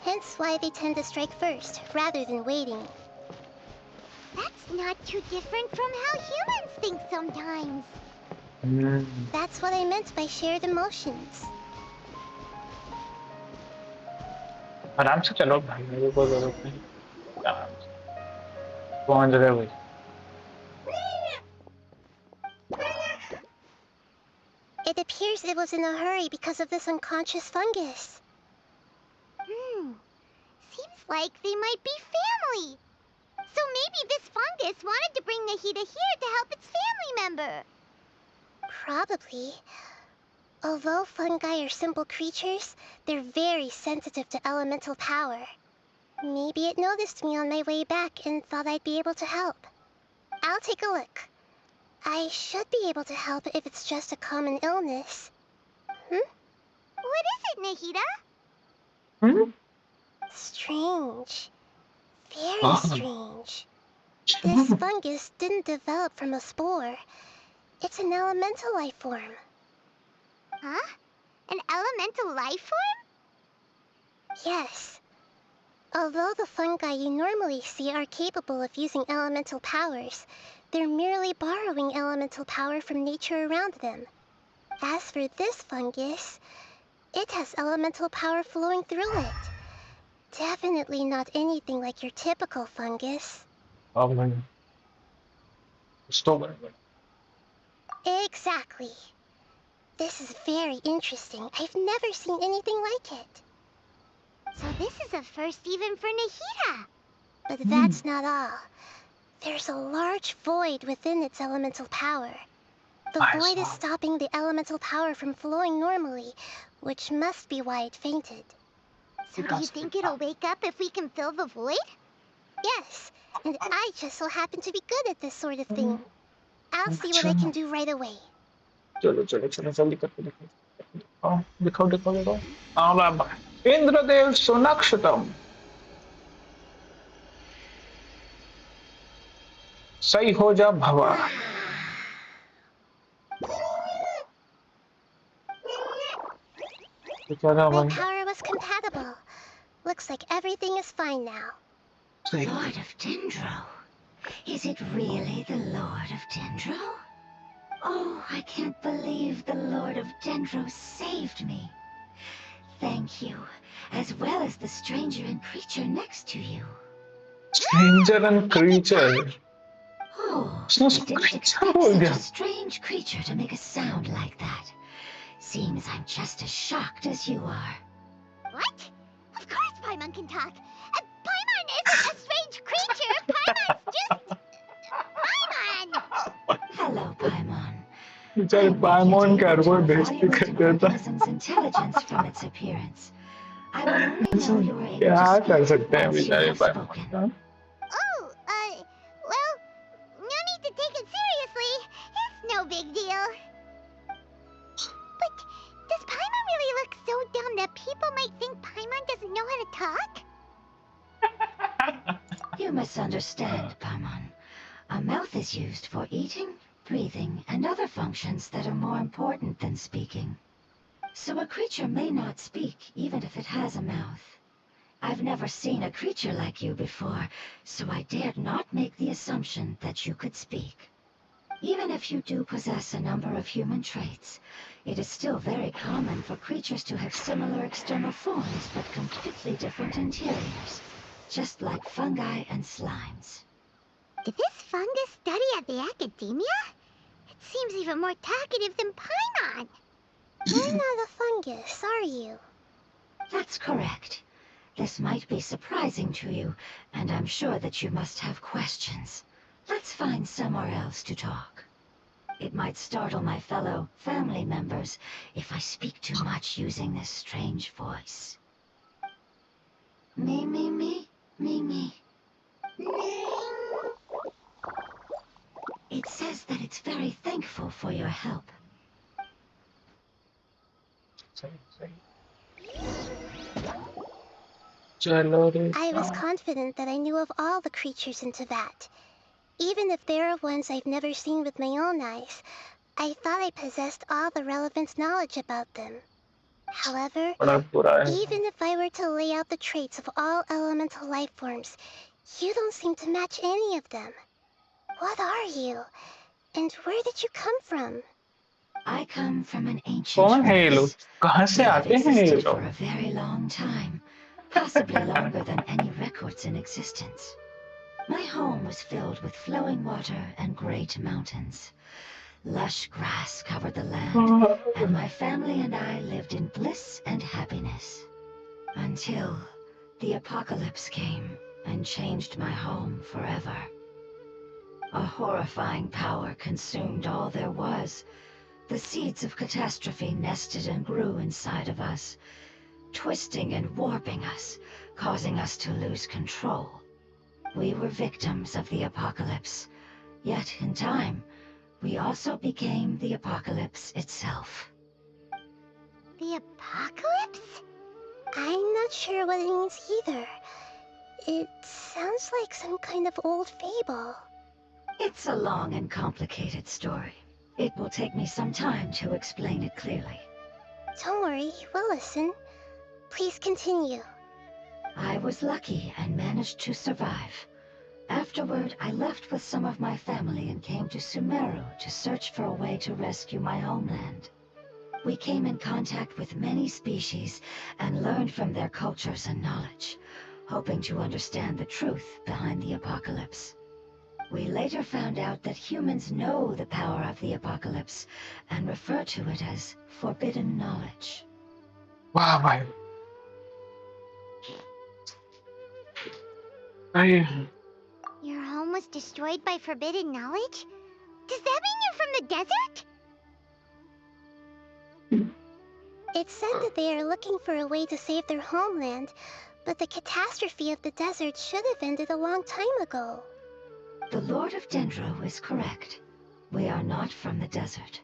Hence why they tend to strike first, rather than waiting. That's not too different from how humans think sometimes. That's what I meant by shared emotions. आराम से चलो भाई, मेरे को जरूरत नहीं. आराम से पहुंच रहे भाई. It appears it was in a hurry because of this unconscious fungus. Seems like they might be family. So maybe this fungus wanted to bring Nahida here to help its family member. Probably. Although fungi are simple creatures, they're very sensitive to elemental power. Maybe it noticed me on my way back and thought I'd be able to help. I'll take a look. I should be able to help if it's just a common illness. What is it, Nahida? Strange. Very strange. This fungus didn't develop from a spore. It's an elemental life form. Huh? An elemental life form? Yes. Although the fungi you normally see are capable of using elemental powers, they're merely borrowing elemental power from nature around them. As for this fungus, it has elemental power flowing through it. Definitely not anything like your typical fungus. Oh man. Stop it. Exactly. This is very interesting. I've never seen anything like it. So this is a first even for Nahida. But that's not all. There's a large void within its elemental power. The void is stopping the elemental power from flowing normally, which must be why it fainted. So do you think it'll wake up if we can fill the void? Yes, and I just so happen to be good at this sort of thing. I'll see what I can do right away. चलो चलो चलो जल्दी करके दिखाओ दिखाओ दिखाओ दिखाओ हाँ बाबा इंद्रदेव सोनक्षतम सही हो जा भवा My power was compatible. Looks like everything is fine now. Lord of Dendro? Is it really the Lord of Dendro? Oh, I can't believe the Lord of Dendro saved me. Thank you, as well as the stranger and creature next to you. Stranger and creature? Oh, I didn't expect such a strange creature to make a sound like that. Seems I'm just as shocked as you are. What? Of course Paimon can talk. Paimon isn't a strange creature. Paimon's just... Paimon! Hello, Paimon. बेचारे पाइमोन का वो बेइज्जती कर देता intelligence from its appearance. I will only know you were able क्या to कर speak सकते हैं once you बेचारे have spoken. पाइमोन Oh, well, no need to take it seriously. It's no big deal. But does Paimon really look so dumb that people might think Paimon doesn't know how to talk? You misunderstand, Paimon. A mouth is used for eating, breathing, and other functions that are more important than speaking. So a creature may not speak, even if it has a mouth. I've never seen a creature like you before, so I dared not make the assumption that you could speak. Even if you do possess a number of human traits, it is still very common for creatures to have similar external forms but completely different interiors, just like fungi and slimes. Did this fungus study at the academia? It seems even more talkative than Paimon. You're not a fungus, are you? That's correct. This might be surprising to you, and I'm sure that you must have questions. Let's find somewhere else to talk. It might startle my fellow family members if I speak too much using this strange voice. Me, me, me, me, me. It says that it's very thankful for your help. I was confident that I knew of all the creatures in Teyvat. Even if there are ones I've never seen with my own eyes, I thought I possessed all the relevant knowledge about them. However, even if I were to lay out the traits of all elemental life forms, you don't seem to match any of them. What are you? And where did you come from? I come from an ancient race. We have existed for a very long time, possibly longer than any records in existence. My home was filled with flowing water and great mountains. Lush grass covered the land, and my family and I lived in bliss and happiness. Until the apocalypse came and changed my home forever. A horrifying power consumed all there was. The seeds of catastrophe nested and grew inside of us, twisting and warping us, causing us to lose control. We were victims of the apocalypse, yet in time, we also became the apocalypse itself. The apocalypse? I'm not sure what it means either. It sounds like some kind of old fable. It's a long and complicated story. It will take me some time to explain it clearly. Don't worry, we'll listen. Please continue. I was lucky and managed to survive. Afterward, I left with some of my family and came to Sumeru to search for a way to rescue my homeland. We came in contact with many species and learned from their cultures and knowledge, hoping to understand the truth behind the apocalypse. We later found out that humans know the power of the apocalypse and refer to it as forbidden knowledge. वाह भाई Your home was destroyed by forbidden knowledge? Does that mean you're from the desert? It's said that they are looking for a way to save their homeland, but the catastrophe of the desert should have ended a long time ago. The Lord of Dendro is correct. We are not from the desert.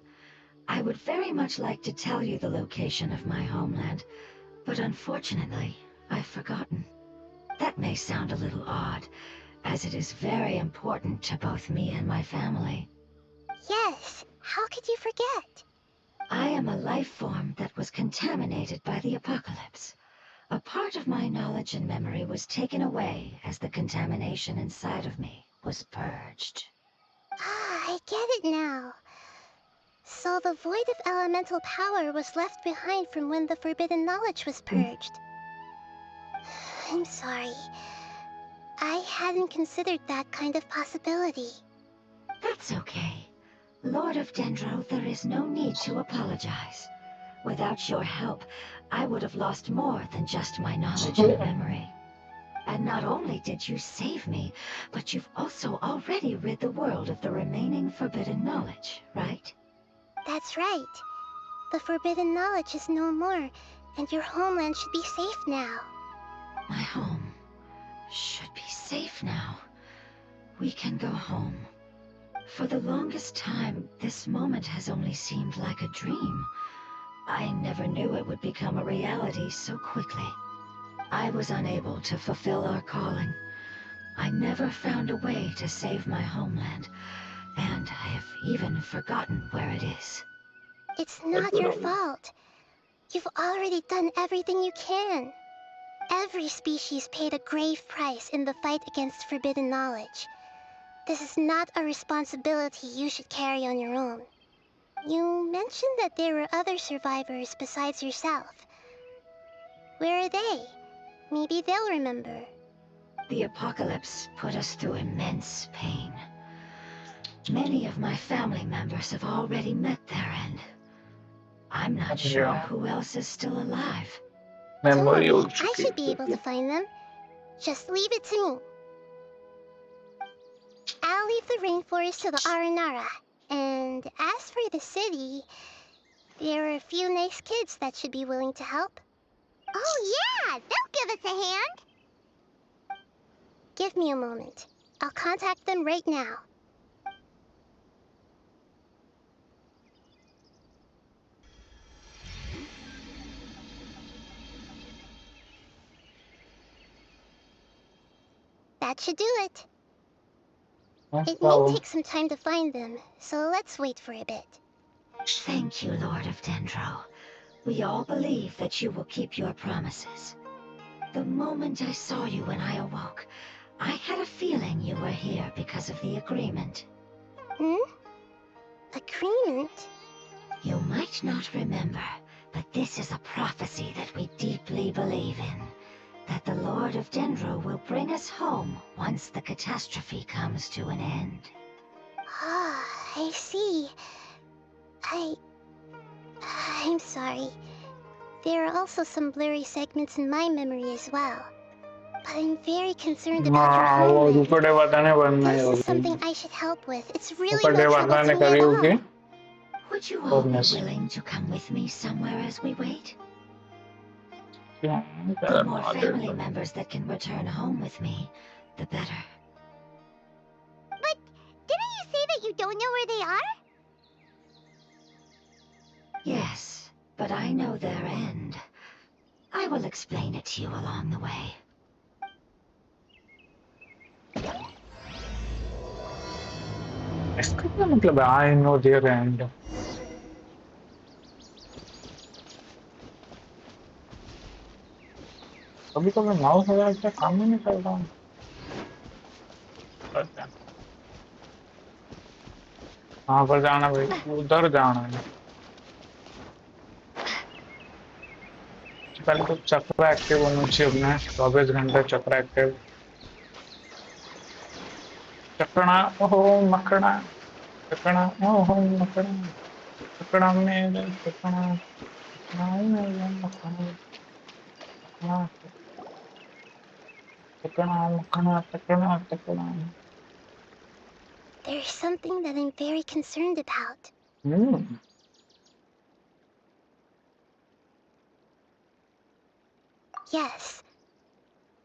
I would very much like to tell you the location of my homeland, but unfortunately, I've forgotten. That may sound a little odd, as it is very important to both me and my family. Yes, how could you forget? I am a life form that was contaminated by the apocalypse. A part of my knowledge and memory was taken away as the contamination inside of me was purged. Ah, I get it now. So the void of elemental power was left behind from when the forbidden knowledge was purged. I'm sorry. I hadn't considered that kind of possibility. That's okay. Lord of Dendro, there is no need to apologize. Without your help, I would have lost more than just my knowledge and memory. And not only did you save me, but you've also already rid the world of the remaining forbidden knowledge, right? That's right. The forbidden knowledge is no more, and your homeland should be safe now. My home should be safe now. We can go home. For the longest time, this moment has only seemed like a dream. I never knew it would become a reality so quickly. I was unable to fulfill our calling. I never found a way to save my homeland, and I have even forgotten where it is. It's not your fault. You've already done everything you can. Every species paid a grave price in the fight against forbidden knowledge. This is not a responsibility you should carry on your own. You mentioned that there were other survivors besides yourself. Where are they? Maybe they'll remember. The apocalypse put us through immense pain. Many of my family members have already met their end. I'm not sure who else is still alive. Don't worry, I should be able to find them. Just leave it to me. I'll leave the rainforest to the Aranara. And as for the city, there are a few nice kids that should be willing to help. Oh yeah, they'll give us a hand. Give me a moment. I'll contact them right now. That should do it. It may take some time to find them, so let's wait for a bit. Thank you, Lord of Dendro. We all believe that you will keep your promises. The moment I saw you when I awoke, I had a feeling you were here because of the agreement. Agreement? You might not remember, but this is a prophecy that we deeply believe in. That the Lord of Dendro will bring us home once the catastrophe comes to an end. Ah, I see. I'm sorry. There are also some blurry segments in my memory as well. But I'm very concerned about your homeland. This is something I should help with. It's really no trouble to me at all. Would you all be willing to come with me somewhere as we wait? The more family members that can return home with me, the better. But didn't you say that you don't know where they are? Yes, but I know their end. I will explain it to you along the way. इसका क्या मतलब है? I know their end. कभी कभी mouse वगैरह अच्छा काम ही नहीं कर रहा हूँ। कहाँ पर जाना भाई? उधर जाना है। पहले तो चक्र एक्टिव होना चाहिए अपने 24 घंटे चक्र एक्टिव। चक्रणा ओहो मकड़ा चक्रणा ओहो मकड़ा चक्रणा मेरे चक्रणा नहीं मेरे मकड़ा मकड़ा There's something that I'm very concerned about. Yes,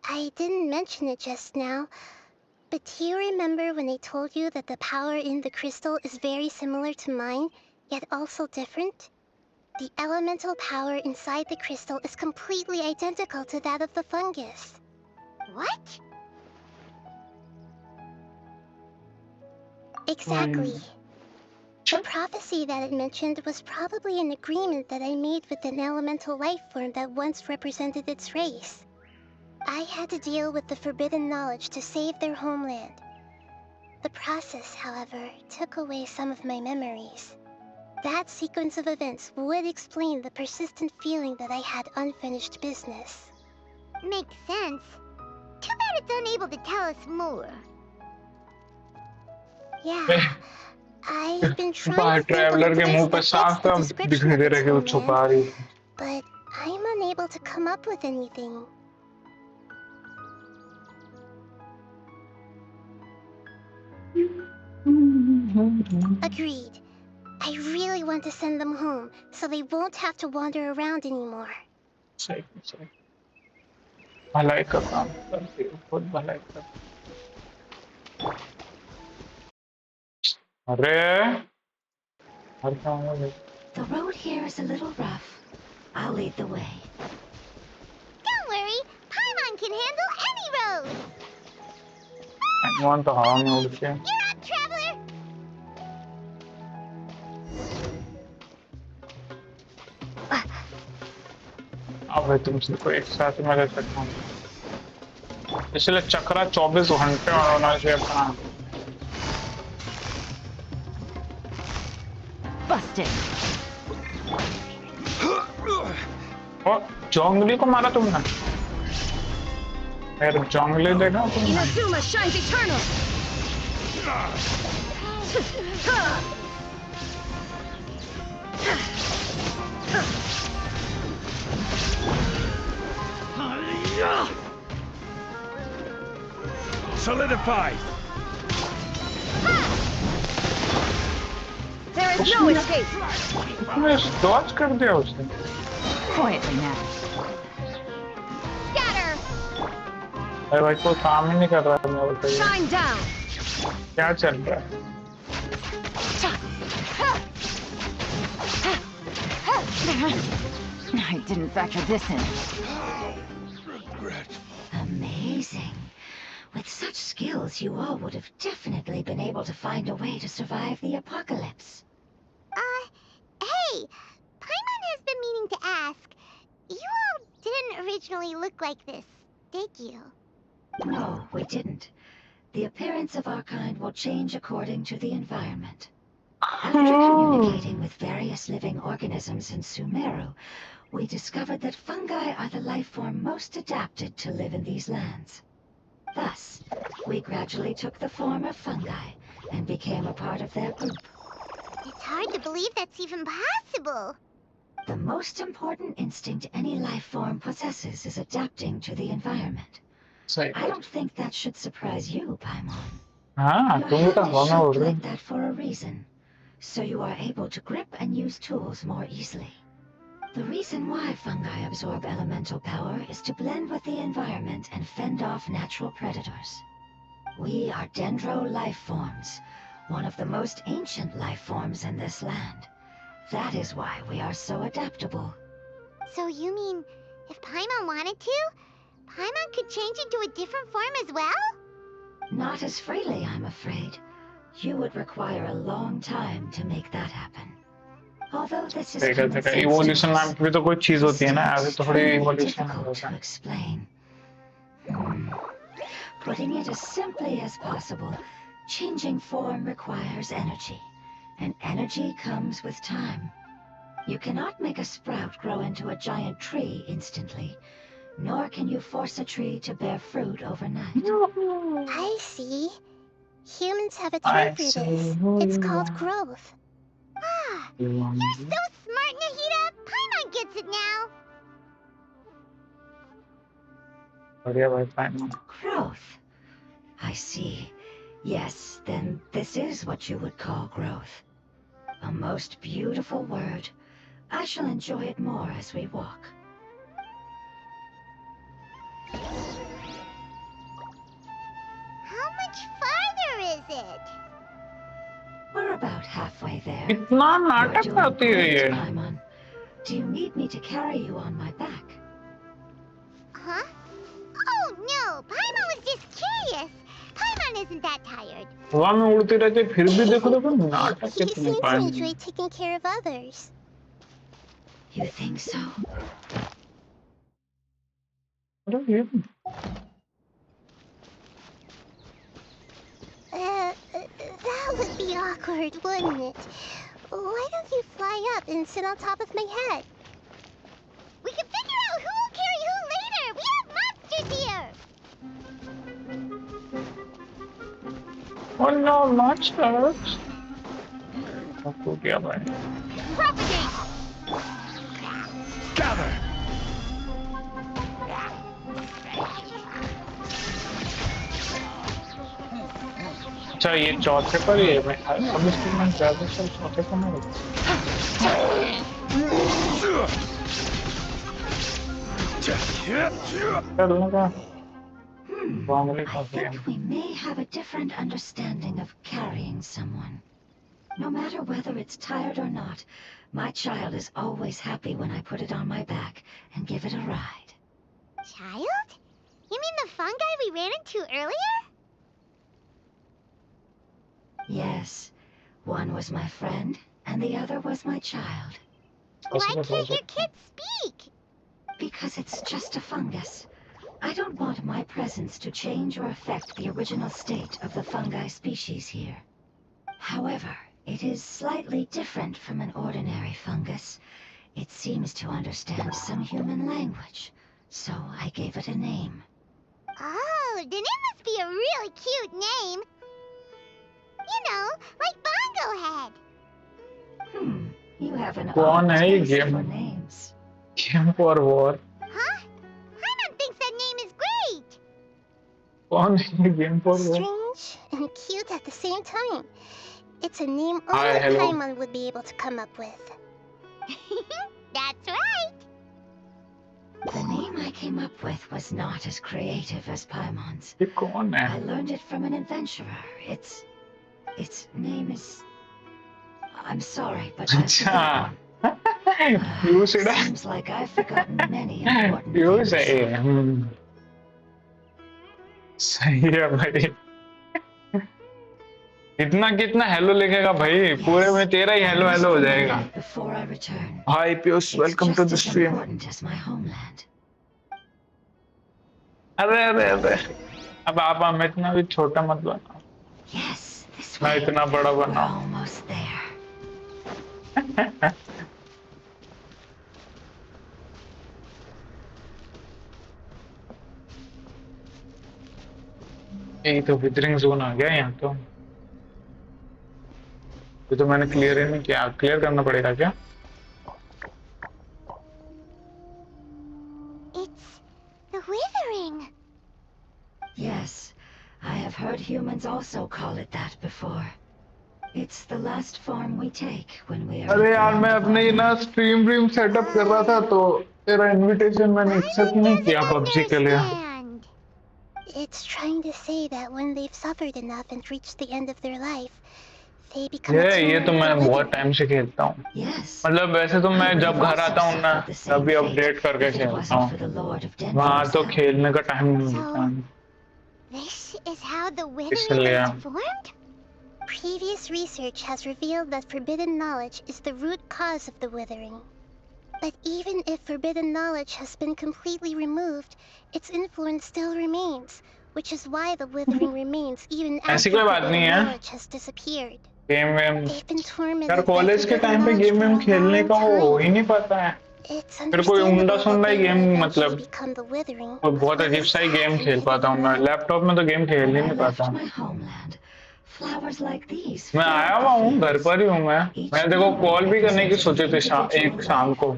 I didn't mention it just now, but do you remember when I told you that the power in the crystal is very similar to mine, yet also different? The elemental power inside the crystal is completely identical to that of the fungus. What? Exactly. The prophecy that it mentioned was probably an agreement that I made with an elemental life form that once represented its race. I had to deal with the forbidden knowledge to save their homeland. The process, however, took away some of my memories. That sequence of events would explain the persistent feeling that I had unfinished business. Makes sense. Too bad it's unable to tell us more. Yeah, I've been बाहर trying to think of a traveller के place मुंह पे that fits साफ the साफ description दिखाई of they its रहा है कि वो homeland, छुपा रही है. but I'm unable to come up with anything. Agreed. I really want to send them home, so they won't have to wander around anymore. सही सही. भलाई का काम करती है, खुद भलाई कर. अरे हर काम में The road here is a little rough. I'll lead the way. Don't worry, Paimon can handle any road. One तो हवा में उड़ के. You're up, traveler. अब है तुम सबको एक साथ में ले सकता हूँ. इसलिए चक्रा 24 घंटे होना चाहिए अपना. Busted. और जोंगली को मारा तुमने. यार जोंगली देखा तुमने. Inazuma shines eternal. Solidify! There is no escape. तुमने डॉज कर दिया उसने. Quietly now. Scatter. अरे भाई कोई काम ही नहीं कर रहा है मेरे को. Shine down. क्या चल रहा है? I didn't factor this in. Regretful. Amazing. With such skills, you all would have definitely been able to find a way to survive the apocalypse. Hey, Paimon has been meaning to ask. You all didn't originally look like this, did you? No, we didn't. The appearance of our kind will change according to the environment. After communicating with various living organisms in Sumeru, we discovered that fungi are the life form most adapted to live in these lands. Thus, we gradually took the form of fungi and became a part of their group. It's hard to believe that's even possible. The most important instinct any life form possesses is adapting to the environment. सही. I don't think that should surprise you, Paimon. हाँ Your तुम तो hand हवा is में उड़ shaped रही. like that for a reason, so you are able to grip and use tools more easily. The reason why fungi absorb elemental power is to blend with the environment and fend off natural predators. We are dendro life forms, one of the most ancient life forms in this land. That is why we are so adaptable. So you mean, if Paimon wanted to, Paimon could change into a different form as well? Not as freely, I'm afraid. You would require a long time to make that happen. Although this is देखा common देखा sense evolution to नाम us, की भी तो कोई चीज होती है ना. ऐसे still, थोड़ी it's इवोल्यूशन difficult होता to है. explain. Putting it as simply as possible, changing form requires energy, and energy comes with time. You cannot make a sprout grow into a giant tree instantly, nor can you force a tree to bear fruit overnight. I see. Humans have a I term for see this. who It's you called are. growth. Ah, You want you're me? so smart, Nahida. Paimon gets it now. बढ़िया भाई fine. Growth. I see. Yes, then this is what you would call growth. A most beautiful word. I shall enjoy it more as we walk. How much farther is it? We're about halfway there. इतना You're नाटक doing करती है great, ये। Paimon. Do you need me to carry you on my back? Huh? Oh no, Paimon was just curious. Paimon isn't that tired. हवा में उड़ती रहती है, फिर भी देखो देखो नाटक You कितने seem to पाए। enjoy taking care of others. You think so? अरे ये That would be awkward, wouldn't it? Why don't you fly up and sit on top of my head? We can figure out who will carry who later. We have monsters here. Oh no, monsters! आपको क्या भाई? Propagate. Gather! अच्छा ये चौथे पर ही है। मैं अब इसको मैं ज्यादा से चौथे पर ना रखूं। चलने का I think we may have a different understanding of carrying someone. No matter whether it's tired or not, my child is always happy when I put it on my back and give it a ride. Child? You mean the fungi we ran into earlier? Yes, one was my friend and the other was my child. Why can't your kid speak? Because it's just a fungus. I don't want my presence to change or affect the original state of the fungi species here. However, it is slightly different from an ordinary fungus. It seems to understand some human language, so I gave it a name. Oh, then it must be a really cute name. You know, like Bongo Head. You have an कौन odd है ये taste game? for names. Game for war. Huh? Paimon thinks that name is great. कौन है ये game for war? Strange and cute at the same time. It's a name Hi, only hello. Paimon would be able to come up with. That's right. The name I came up with was not as creative as Paimon's. ये कौन है? I learned it from an adventurer. Its name is... I'm sorry, but I've अच्छा forgotten. you should Seems like I've forgotten many important you things. say सही है भाई। इतना कितना hello लिखेगा भाई, पूरे में तेरा ही हेलो हेलो हो जाएगा। Before I return. Hi Piyush, It's welcome to just the as stream. important as my homeland. अरे अरे अरे, अब आप हम इतना भी छोटा मत बनाओ, Yes, this मैं way. इतना बड़ा We're बनाओ। almost there. यही तो विदरिंग जोन आ गया यहाँ तो। ये तो मैंने क्लियर ही नहीं किया, क्लियर करना पड़ेगा क्या? It's the withering. Yes, I have heard humans also call it that before. It's the last form we take when we are. अरे at the यार end मैं of अपने our ना life. स्ट्रीम सेटअप कर रहा था, तो तेरा इनविटेशन मैंने एक्सेप्ट नहीं किया पबजी के लिए। Understand. It's trying to say that when they've suffered enough and reached the end of their life, they become ये attuned तो to मैं बहुत living. टाइम से खेलता हूँ। Yes. मतलब वैसे तो I मैं would जब have घर also आता हूँ ना, suffered the same तभी fate अपडेट करके if it खेलता wasn't हूँ। for the Lord of Denver वहाँ तो himself. खेलने का टाइम नहीं मिलता। This is how the withering इसलिए is formed? Previous research has revealed that forbidden knowledge is the root cause of the withering. But even if forbidden knowledge has been completely removed, its influence still remains, which is why the withering remains even ऐसी after कोई बात forbidden नहीं है। knowledge has disappeared. Game वेम They've been tormented यार by college के forbidden time पे knowledge game for वेम a खेलने long का हो ही time. नहीं पाता है। It's फिर कोई उंडा understandable that सुंडा ही they गेम, will eventually मतलब become the withering. कोई बहुत before अजीब they सा ही stop गेम खेल पाता हूँ मैं। inhibiting them. लैपटॉप में तो गेम खेल ही When I नहीं left पाता। my homeland, flowers like these मैं filled आया the हुआ हूँ, घर fields. पर ही हूँ मैं। मैंने देखो कॉल भी करने की सोची थी एक शाम को,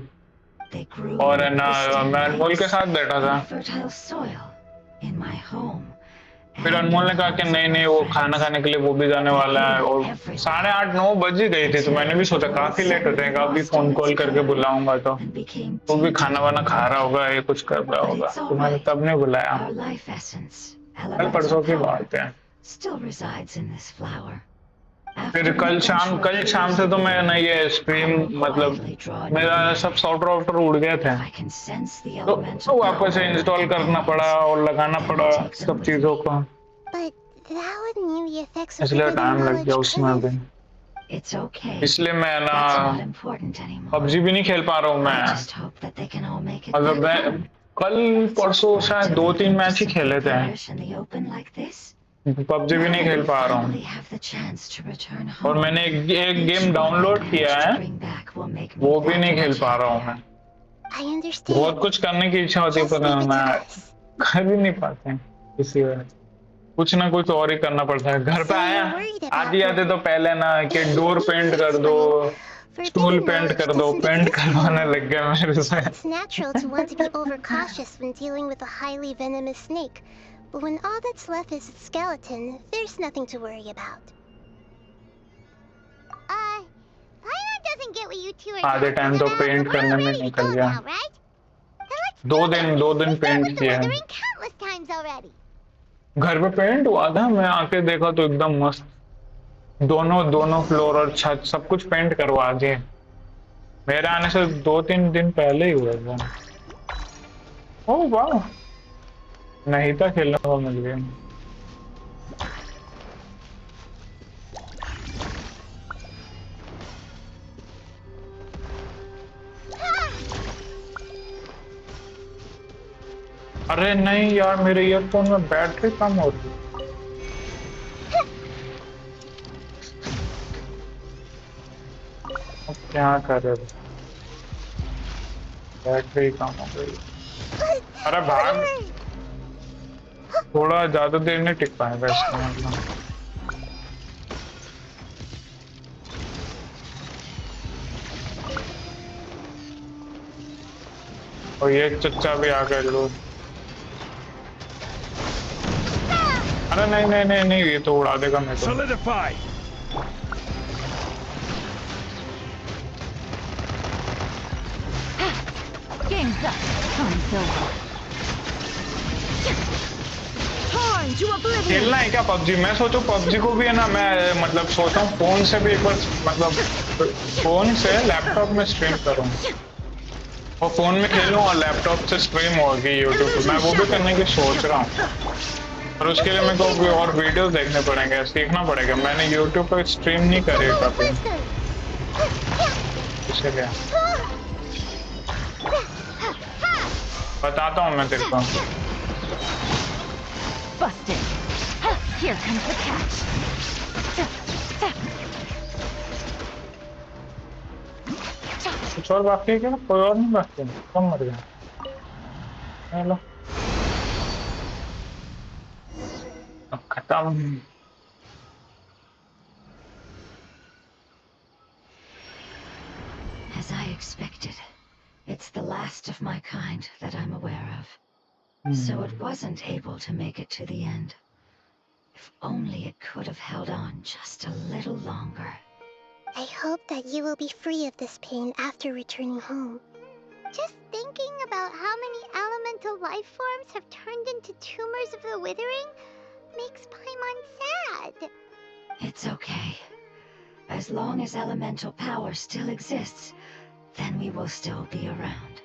They grew और in है ना pristine मैं अनमोल के lakes साथ बैठा and था। fertile soil. in my home. फिर अनमोल ने कहा कि नहीं नहीं वो खाना खाने के लिए वो भी जाने वाला है और 8:30-9 बज ही गई थी तो मैंने भी सोचा काफी लेट हो जाएगा अभी फोन कॉल करके बुलाऊंगा तो वो भी खाना वाना खा रहा होगा ये कुछ कर रहा होगा तो मैंने तब नहीं बुलाया कल परसों की बात है फिर कल शाम से तो मैं ना ये स्ट्रीम मतलब मेरा सब सॉफ्टवेयर उड़ गए थे तो वापस से इंस्टॉल करना पड़ा और लगाना पड़ा सब चीजों को But that would mean the effects of इसलिए forbidden टाइम लग गया knowledge उसमें भी इसलिए मैं ना पबजी भी नहीं खेल पा रहा हूँ मैं मतलब मैं कल परसों शायद 2-3 मैच ही खेले थे पबजी भी नहीं खेल पा रहा हूँ और मैंने एक गेम डाउनलोड किया है वो भी नहीं खेल पा रहा हूँ मैं बहुत कुछ करने की इच्छा होती है पर मैं कर ही नहीं पाते हैं इसी वजह कुछ ना कुछ और ही करना पड़ता है घर पे आया आते तो पहले ना कि डोर पेंट कर दो स्टूल पेंट कर दो पेंट करवाने लग गया मेरे से It's natural to want to be overcautious when dealing with a highly venomous snake, but when all that's left is its skeleton, there's nothing to worry about. Paimon doesn't get what you two are आधे time talking तो about, paint but we're करने में ready to निकल go गया now, right? Then let's do this. 2 दिन We've dealt with the paint किया weathering countless times already. घर पे पेंट हुआ था मैं आके देखा तो एकदम मस्त दोनों फ्लोर और छत सब कुछ पेंट करवा दिए मेरे आने से 2-3 दिन पहले ही हुआ था ओह वाह नहीं था खेलने को मिल गया अरे नहीं यार मेरे ईयरफोन में बैटरी कम हो रही है अब क्या करे बैटरी कम हो गई अरे भाग थोड़ा ज्यादा देर नहीं टिक पाएगा इसका मतलब और ये चच्चा भी आ गए लोग अरे नहीं ये तो उड़ा देगा मेरे को Game's up. Time's over. Torn to oblivion. खेलना है क्या पबजी मैं सोचू पबजी को भी है ना मैं मतलब सोचा हूँ फोन से भी एक बार मतलब फोन से लैपटॉप में स्ट्रीम करूँ और फोन में खेलूं और लैपटॉप से स्ट्रीम होगी यूट्यूब पे मैं वो भी करने की सोच रहा हूँ और उसके लिए मेरे को भी और वीडियोस देखने पड़ेंगे सीखना पड़ेगा मैंने यूट्यूब पर स्ट्रीम नहीं करी कभी इसलिए बताता हूँ मैं तेरे को Busted. Here comes the catch. कुछ और बाकी है क्या कोई और नहीं बाकी है कम मर गया हेलो अब खत्म As I expected, it's the last of my kind that I'm aware of. So it wasn't able to make it to the end. If only it could have held on just a little longer. I hope that you will be free of this pain after returning home. Just thinking about how many elemental life forms have turned into tumors of the withering makes Paimon sad. It's okay. As long as elemental power still exists, then we will still be around.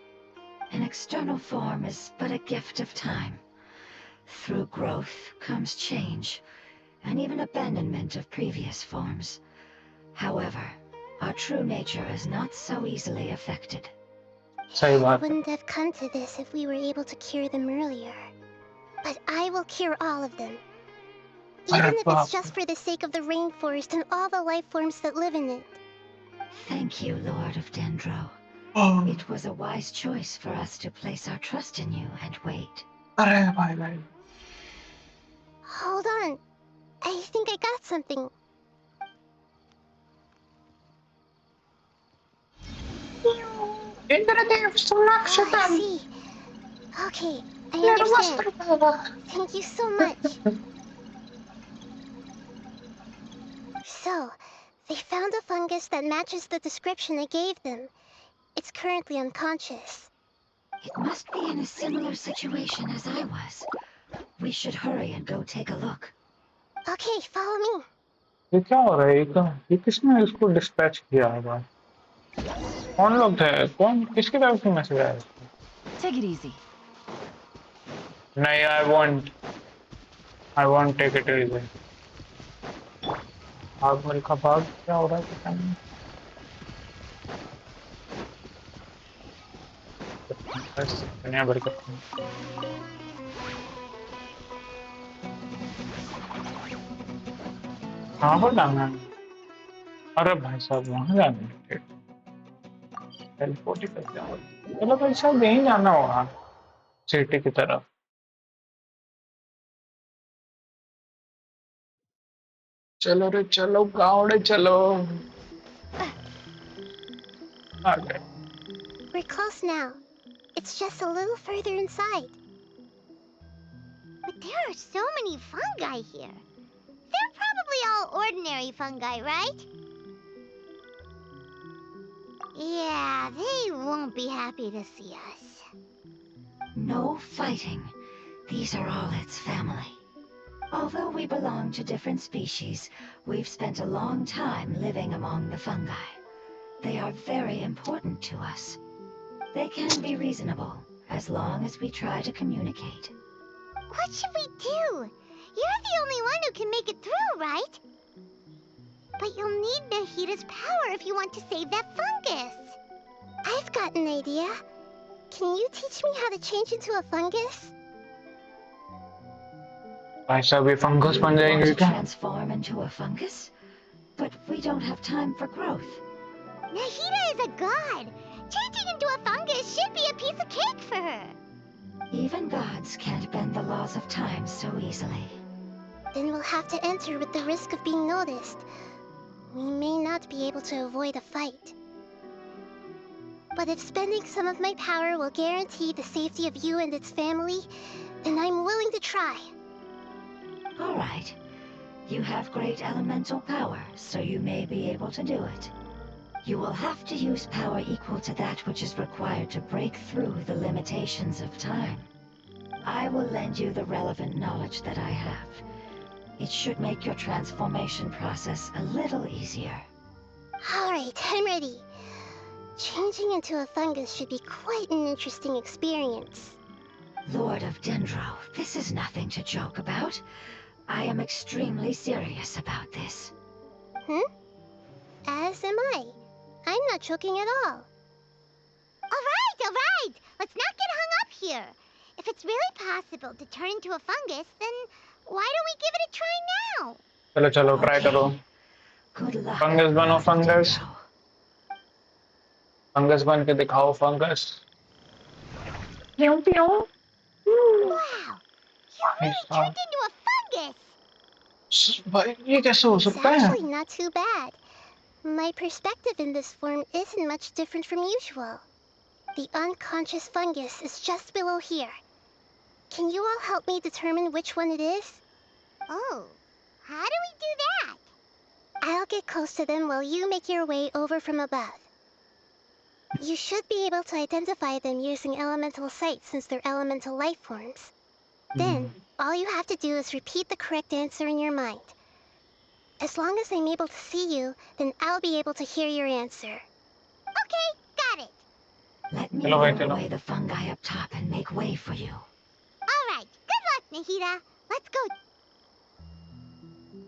An external form is but a gift of time. Through growth comes change, and even abandonment of previous forms. However, our true nature is not so easily affected. सही बात Wouldn't have come to this if we were able to cure them earlier. But I will cure all of them. Even if it's just for the sake of the rainforest and all the life forms that live in it. Thank you, Lord of Dendro. It was a wise choice for us to place our trust in you and wait. अरे भाई भाई Hold on. I think I got something. Oh, I see. Okay, I understand. Thank you so much. So, they found a fungus that matches the description I gave them. It's currently unconscious. It must be in a similar situation as I was. We should hurry and go take a look. Okay, follow me. ये क्या हो रहा है? ये किसने इसको dispatch किया होगा? कौन लोग थे? कौन किसकी तरफ से मैसेज आया? Take it easy. नहीं, I won't take it easy. भाग मिल्खा भाग, क्या हो रहा है पता नहीं। बस दुनिया भर के कहाँ पर जाना है? अरे भाई साहब वहाँ जाना है। टेलीपोर्ट ही करते हैं। चलो भाई साहब यहीं जाना होगा सिटी की तरफ। चलो रे चलो गावड़े चलो। आ गए। We're close now. It's just a little further inside. But there are so many fungi here. They're probably all ordinary fungi, right? Yeah, they won't be happy to see us. No fighting. These are all its family. Although we belong to different species, we've spent a long time living among the fungi. They are very important to us. They can be reasonable, as long as we try to communicate. What should we do? You're the only one who can make it through, right? But you'll need Nahita's power if you want to save that fungus. I've got an idea. Can you teach me how to change into a fungus? भाई साहब ये fungus बन You जाएंगे want to क्या? transform into a fungus? But we don't have time for growth. Nahita is a god. Changing into a fungus should be a piece of cake for her. Even gods can't bend the laws of time so easily. Then we'll have to enter with the risk of being noticed. We may not be able to avoid a fight. But if spending some of my power will guarantee the safety of you and its family, then I'm willing to try. All right. You have great elemental power, so you may be able to do it. You will have to use power equal to that which is required to break through the limitations of time. I will lend you the relevant knowledge that I have. It should make your transformation process a little easier. Alright, I'm ready. Changing into a fungus should be quite an interesting experience. Lord of Dendro, this is nothing to joke about. I am extremely serious about this. As am I. I'm not joking at all. Alright! Let's not get hung up here. If it's really possible to turn into a fungus, then why don't we give it a try now? चलो चलो try करो। Good luck. Fungus बनो Lord of fungus. Dendro. Fungus बन के दिखाओ fungus. प्यूं प्यूं। Wow! You भाई really साहब turned into a fungus! भाई ये कैसे हो It's सकता है? actually not too bad. My perspective in this form isn't much different from usual. The unconscious fungus is just below here. Can you all help me determine which one it is? Oh, how do we do that? I'll get close to them while you make your way over from above. You should be able to identify them using elemental sight since they're elemental life forms. Then, all you have to do is repeat the correct answer in your mind. As long as I'm able to see you, then I'll be able to hear your answer. Okay, got it. Let me Hello, roll hello. away the fungi up top and make way for you. Alright, good luck, Nahita. Let's go.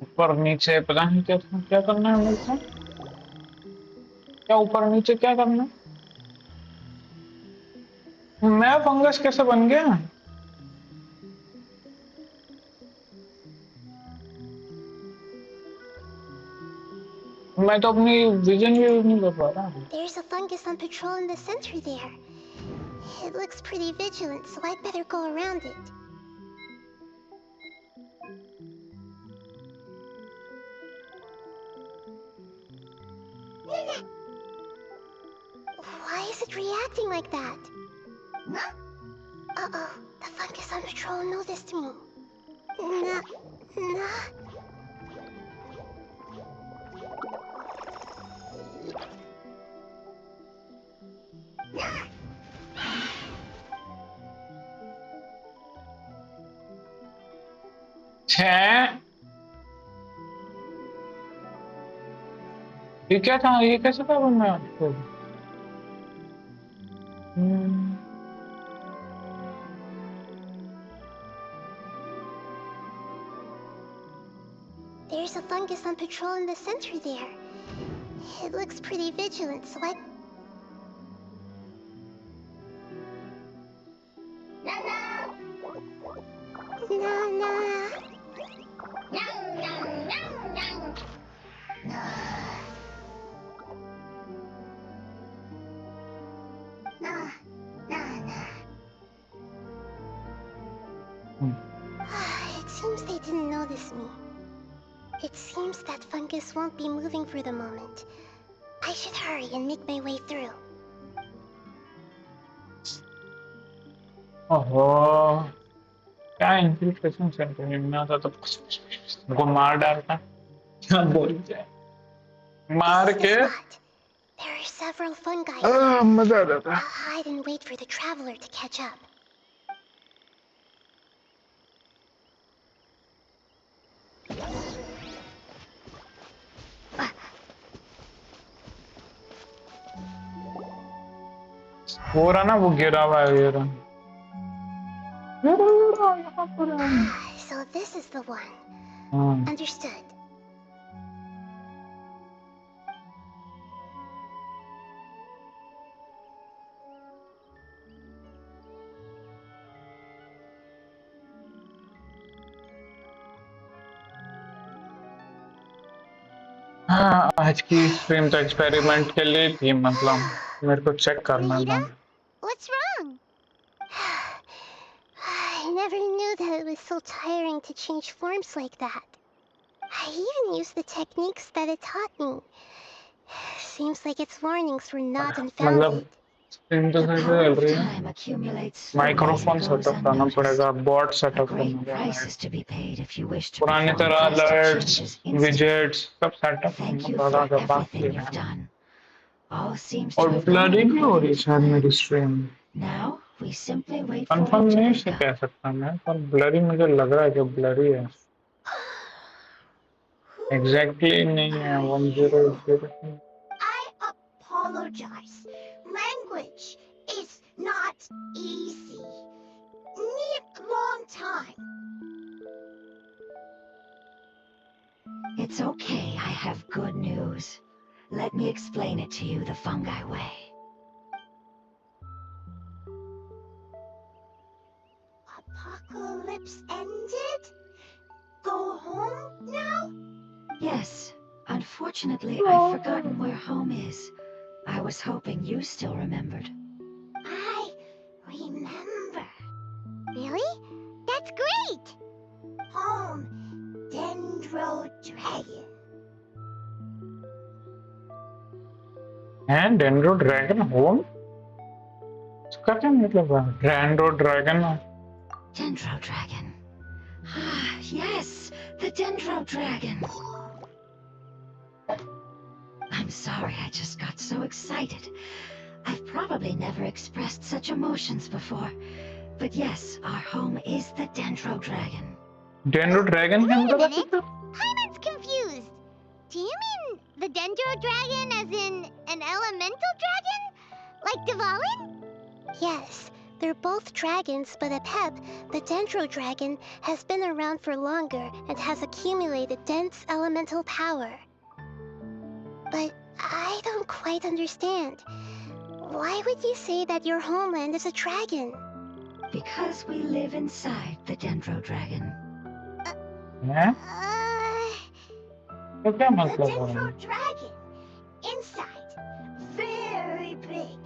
ऊपर नीचे पता नहीं क्या करना है मेरे को? क्या ऊपर नीचे क्या करना है? मैं फंगस कैसे बन गया? मैं तो अपनी विजन यूज नहीं कर पा रहा। There's a fungus on patrol in the center there. It looks pretty vigilant, so I'd better go around it. Why is it reacting like that? Uh-oh, the fungus on patrol noticed me. Nah. छः ये क्या था ये कैसे था मैं आपको There's a fungus on patrol in the center there. It looks pretty vigilant, so I... It seems they didn't notice me. It seems that fungus won't be moving for the moment. I should hurry and make my way through. ओहो क्या infiltration centre में आता तो उनको मार डालता क्या बोल जाए मार के There are several fungi. मजा आ जाता I'll hide and wait for the traveler to catch up. हो रहा ना वो गिरा हुआ है ये रहा यहाँ पर है So this is the one. Understood. हाँ आज की स्ट्रीम तो एक्सपेरिमेंट के लिए थी मतलब मेरे को चेक करना था What's wrong? I never knew that it was so tiring to change forms like that. I even used the techniques that it taught me. Seems like its warnings were not unfounded. Stream तो सही चल रही है microphone setup करना पड़ेगा bot setup करना पड़ेगा पुरानी तरह अलर्ट्स विजेट्स सब सेटअप करना पड़ेगा बाकी है और ब्लरी भी हो रही है शायद मेरी स्ट्रीम कंफर्म नहीं से कह सकता मैं पर ब्लरी मुझे लग रहा है कि ब्लरी है एग्जैक्टली नहीं है 1080 I apologize. Language is not easy. Need long time. It's okay, I have good news. Let me explain it to you the fungi way. Apocalypse ended? Go home now? Yes. Unfortunately, I've forgotten where home is. I was hoping you still remembered. I remember. Really? That's great! Home, Dendro Dragon. And Dendro Dragon home? इसका क्या मतलब है? Dendro Dragon? Dendro Dragon. Ah, yes, the Dendro Dragon. I'm sorry, I just got so excited. I've probably never expressed such emotions before. But yes, our home is the Dendro Dragon. Dendro Dragon? Wait a minute. Paimon's confused. Do you mean the Dendro Dragon as in an elemental dragon? Like Dvalin? Yes, they're both dragons, but Apep, the Dendro Dragon, has been around for longer and has accumulated dense elemental power. But I don't quite understand. Why would you say that your homeland is a dragon? Because we live inside the Dendro Dragon. Yeah? The तो क्या मतलब Dendro है? Dragon. Inside. Very big.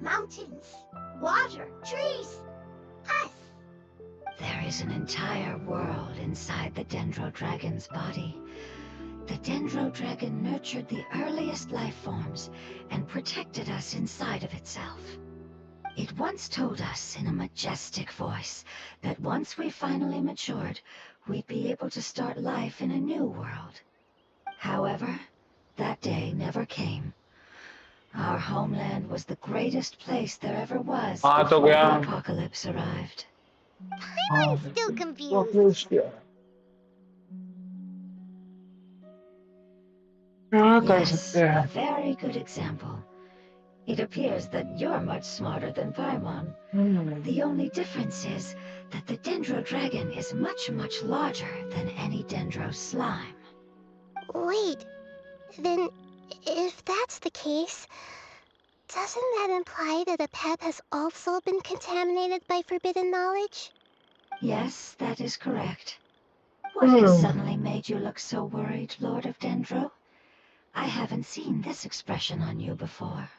Mountains, water, trees. Us. There is an entire world inside the Dendro Dragon's body. The Dendro Dragon nurtured the earliest life forms and protected us inside of itself. It once told us in a majestic voice that once we finally matured, we'd be able to start life in a new world. However, that day never came. Our homeland was the greatest place there ever was before the apocalypse arrived. I'm still confused. Yes, a very good example. It appears that you're much smarter than Paimon. The only difference is that the Dendro Dragon is much, much larger than any Dendro slime. Wait, then if that's the case, doesn't that imply that a pet has also been contaminated by forbidden knowledge? Yes, that is correct. What has suddenly made you look so worried, Lord of Dendro? I haven't seen this expression on you before.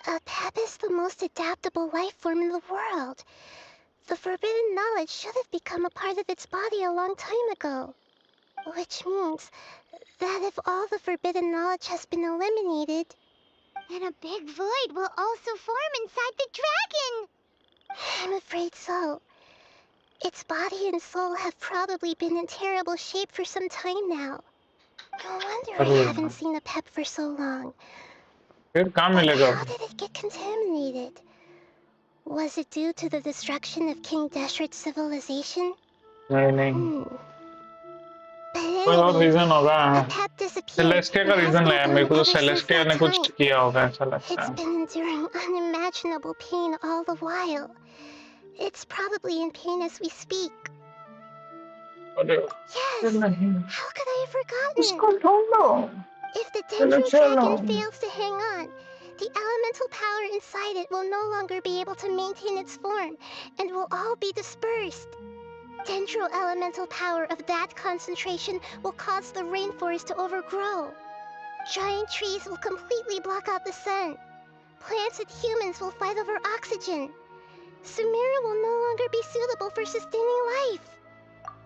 A pep is the most adaptable life form in the world. The forbidden knowledge should have become a part of its body a long time ago. Which means that if all the forbidden knowledge has been eliminated, then a big void will also form inside the dragon! I'm afraid so. Its body and soul have probably been in terrible shape for some time now. No wonder I haven't seen a pep for so long. But how did it get contaminated? Was it due to the destruction of King Deshret's civilization? नहीं But कोई और anyway, reason होगा the pep disappeared. Celestia का reason है मेरे को तो Celestia ने कुछ किया होगा ऐसा लगता It's है been enduring unimaginable pain all the while. It's probably in pain as we speak. Yes! How could I have forgotten? उसको ढूंढो If the Dendro Dragon fails to hang on, the elemental power inside it will no longer be able to maintain its form, and will all be dispersed. Dendro elemental power of that concentration will cause the rainforest to overgrow. Giant trees will completely block out the sun. Plants and humans will fight over oxygen. Sumeru will no longer be suitable for sustaining life.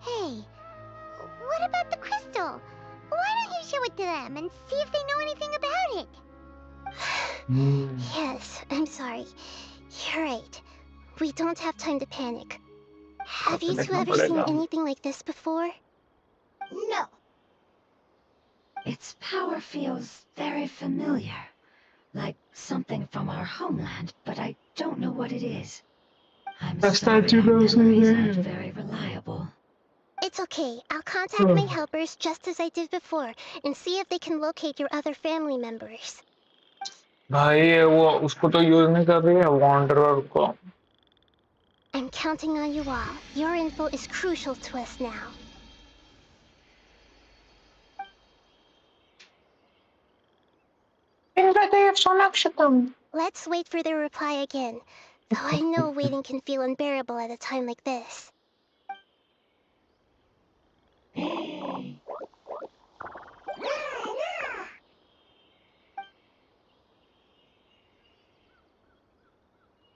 Hey, what about the crystal? Why don't you show it to them and see if they know anything about it? Yes, I'm sorry. You're right. We don't have time to panic. Have you two ever seen anything like this before? No. Its power feels very familiar. Like something from our homeland, but I don't know what it is. I'm sorry, our memories aren't very reliable. It's okay. I'll contact my helpers just as I did before and see if they can locate your other family members. भाई वो उसको तो use नहीं कर रही है wanderer को I'm counting on you all. Your info is crucial to us now. Let's wait for their reply again. Though I know waiting can feel unbearable at a time like this.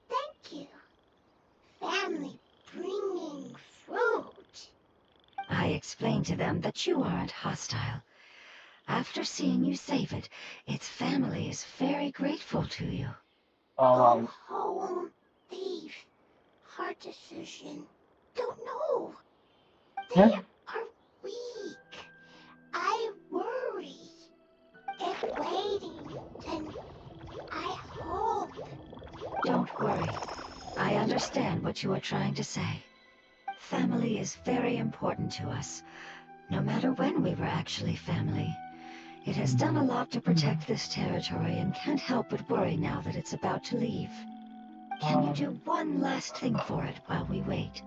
Thank you. Family bringing fruit. I explained to them that you aren't hostile. After seeing you save it, its family is very grateful to you. Go home, thief. Hard decision. Don't know. They are weak. I worry. If waiting, then I hope. Don't worry. I understand what you are trying to say. Family is very important to us. No matter when we were actually family. It has done a lot to protect this territory and can't help but worry now that it's about to leave. Can you do one last thing for it while we wait?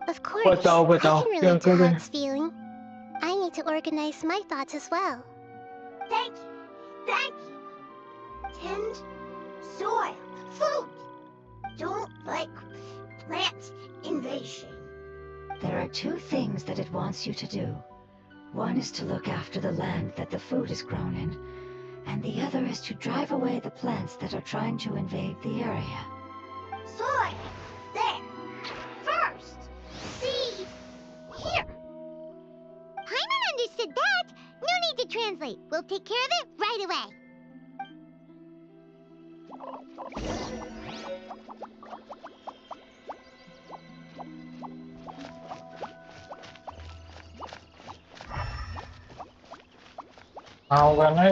Of course. I can relate to how it's feeling. I need to organize my thoughts as well. Thank you. Thank you. Tend soil. Food. Don't like plant invasion. There are two things that it wants you to do. One is to look after the land that the food is grown in, and the other is to drive away the plants that are trying to invade the area. Soil. There. First. Seed. Here. Paimon understood that. No need to translate. We'll take care of it right away. हाँ होगा ना।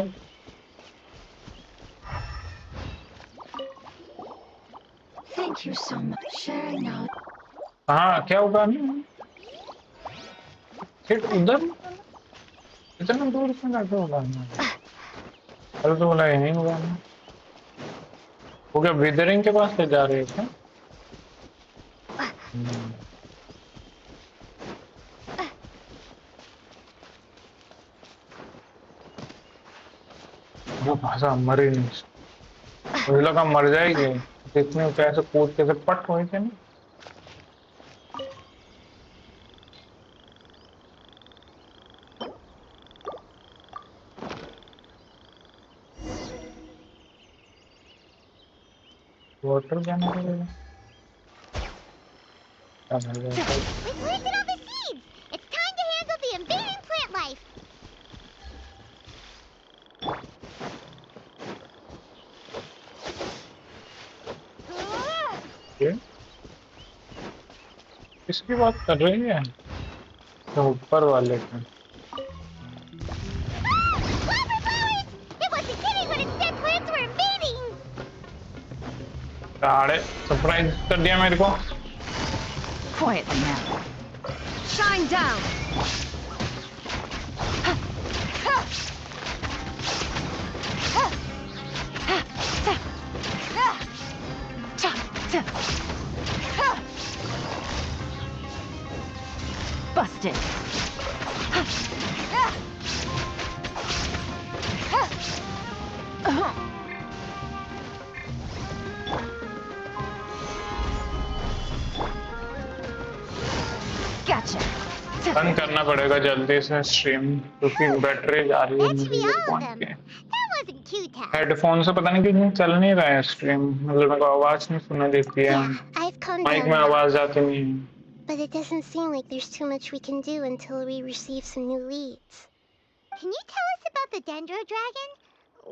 Thank you so much. Sharing now. हाँ क्या होगा नहीं, फिर उधर इतना दूर से जाके होगा ना। कल तो बोला यहीं होगा ना। वो क्या विदरिंग के पास ले जा रहे हैं क्या? वो भाषा मर ही नहीं, मुझे लगा मर जाएगी, इतने ऊंचाई से कूद के से पट हुई थी ना। वाटर जाना पड़ेगा। We planted all the seeds! It's time to handle the invading plant life! ये किसकी बात कर रही है? तो ऊपर वाले का। Flower flowers! It wasn't kidding when it said plants were invading! अरे सरप्राइज कर दिया मेरे को। Quietly now. Shine down. Busted. Gotcha. बंद करना पड़ेगा जल्दी से स्ट्रीम, क्योंकि बैटरी जा रही है That should be मेरे all of फोन them. के। That wasn't too tough. Headphone से पता नहीं क्यों चल नहीं रहा है स्ट्रीम, मतलब मेरे को आवाज नहीं सुनाई देती है, Yeah, I've calmed mic down में now. आवाज आती नहीं है। But it doesn't seem like there's too much we can do until we receive some new leads. Can you tell us about the Dendro Dragon?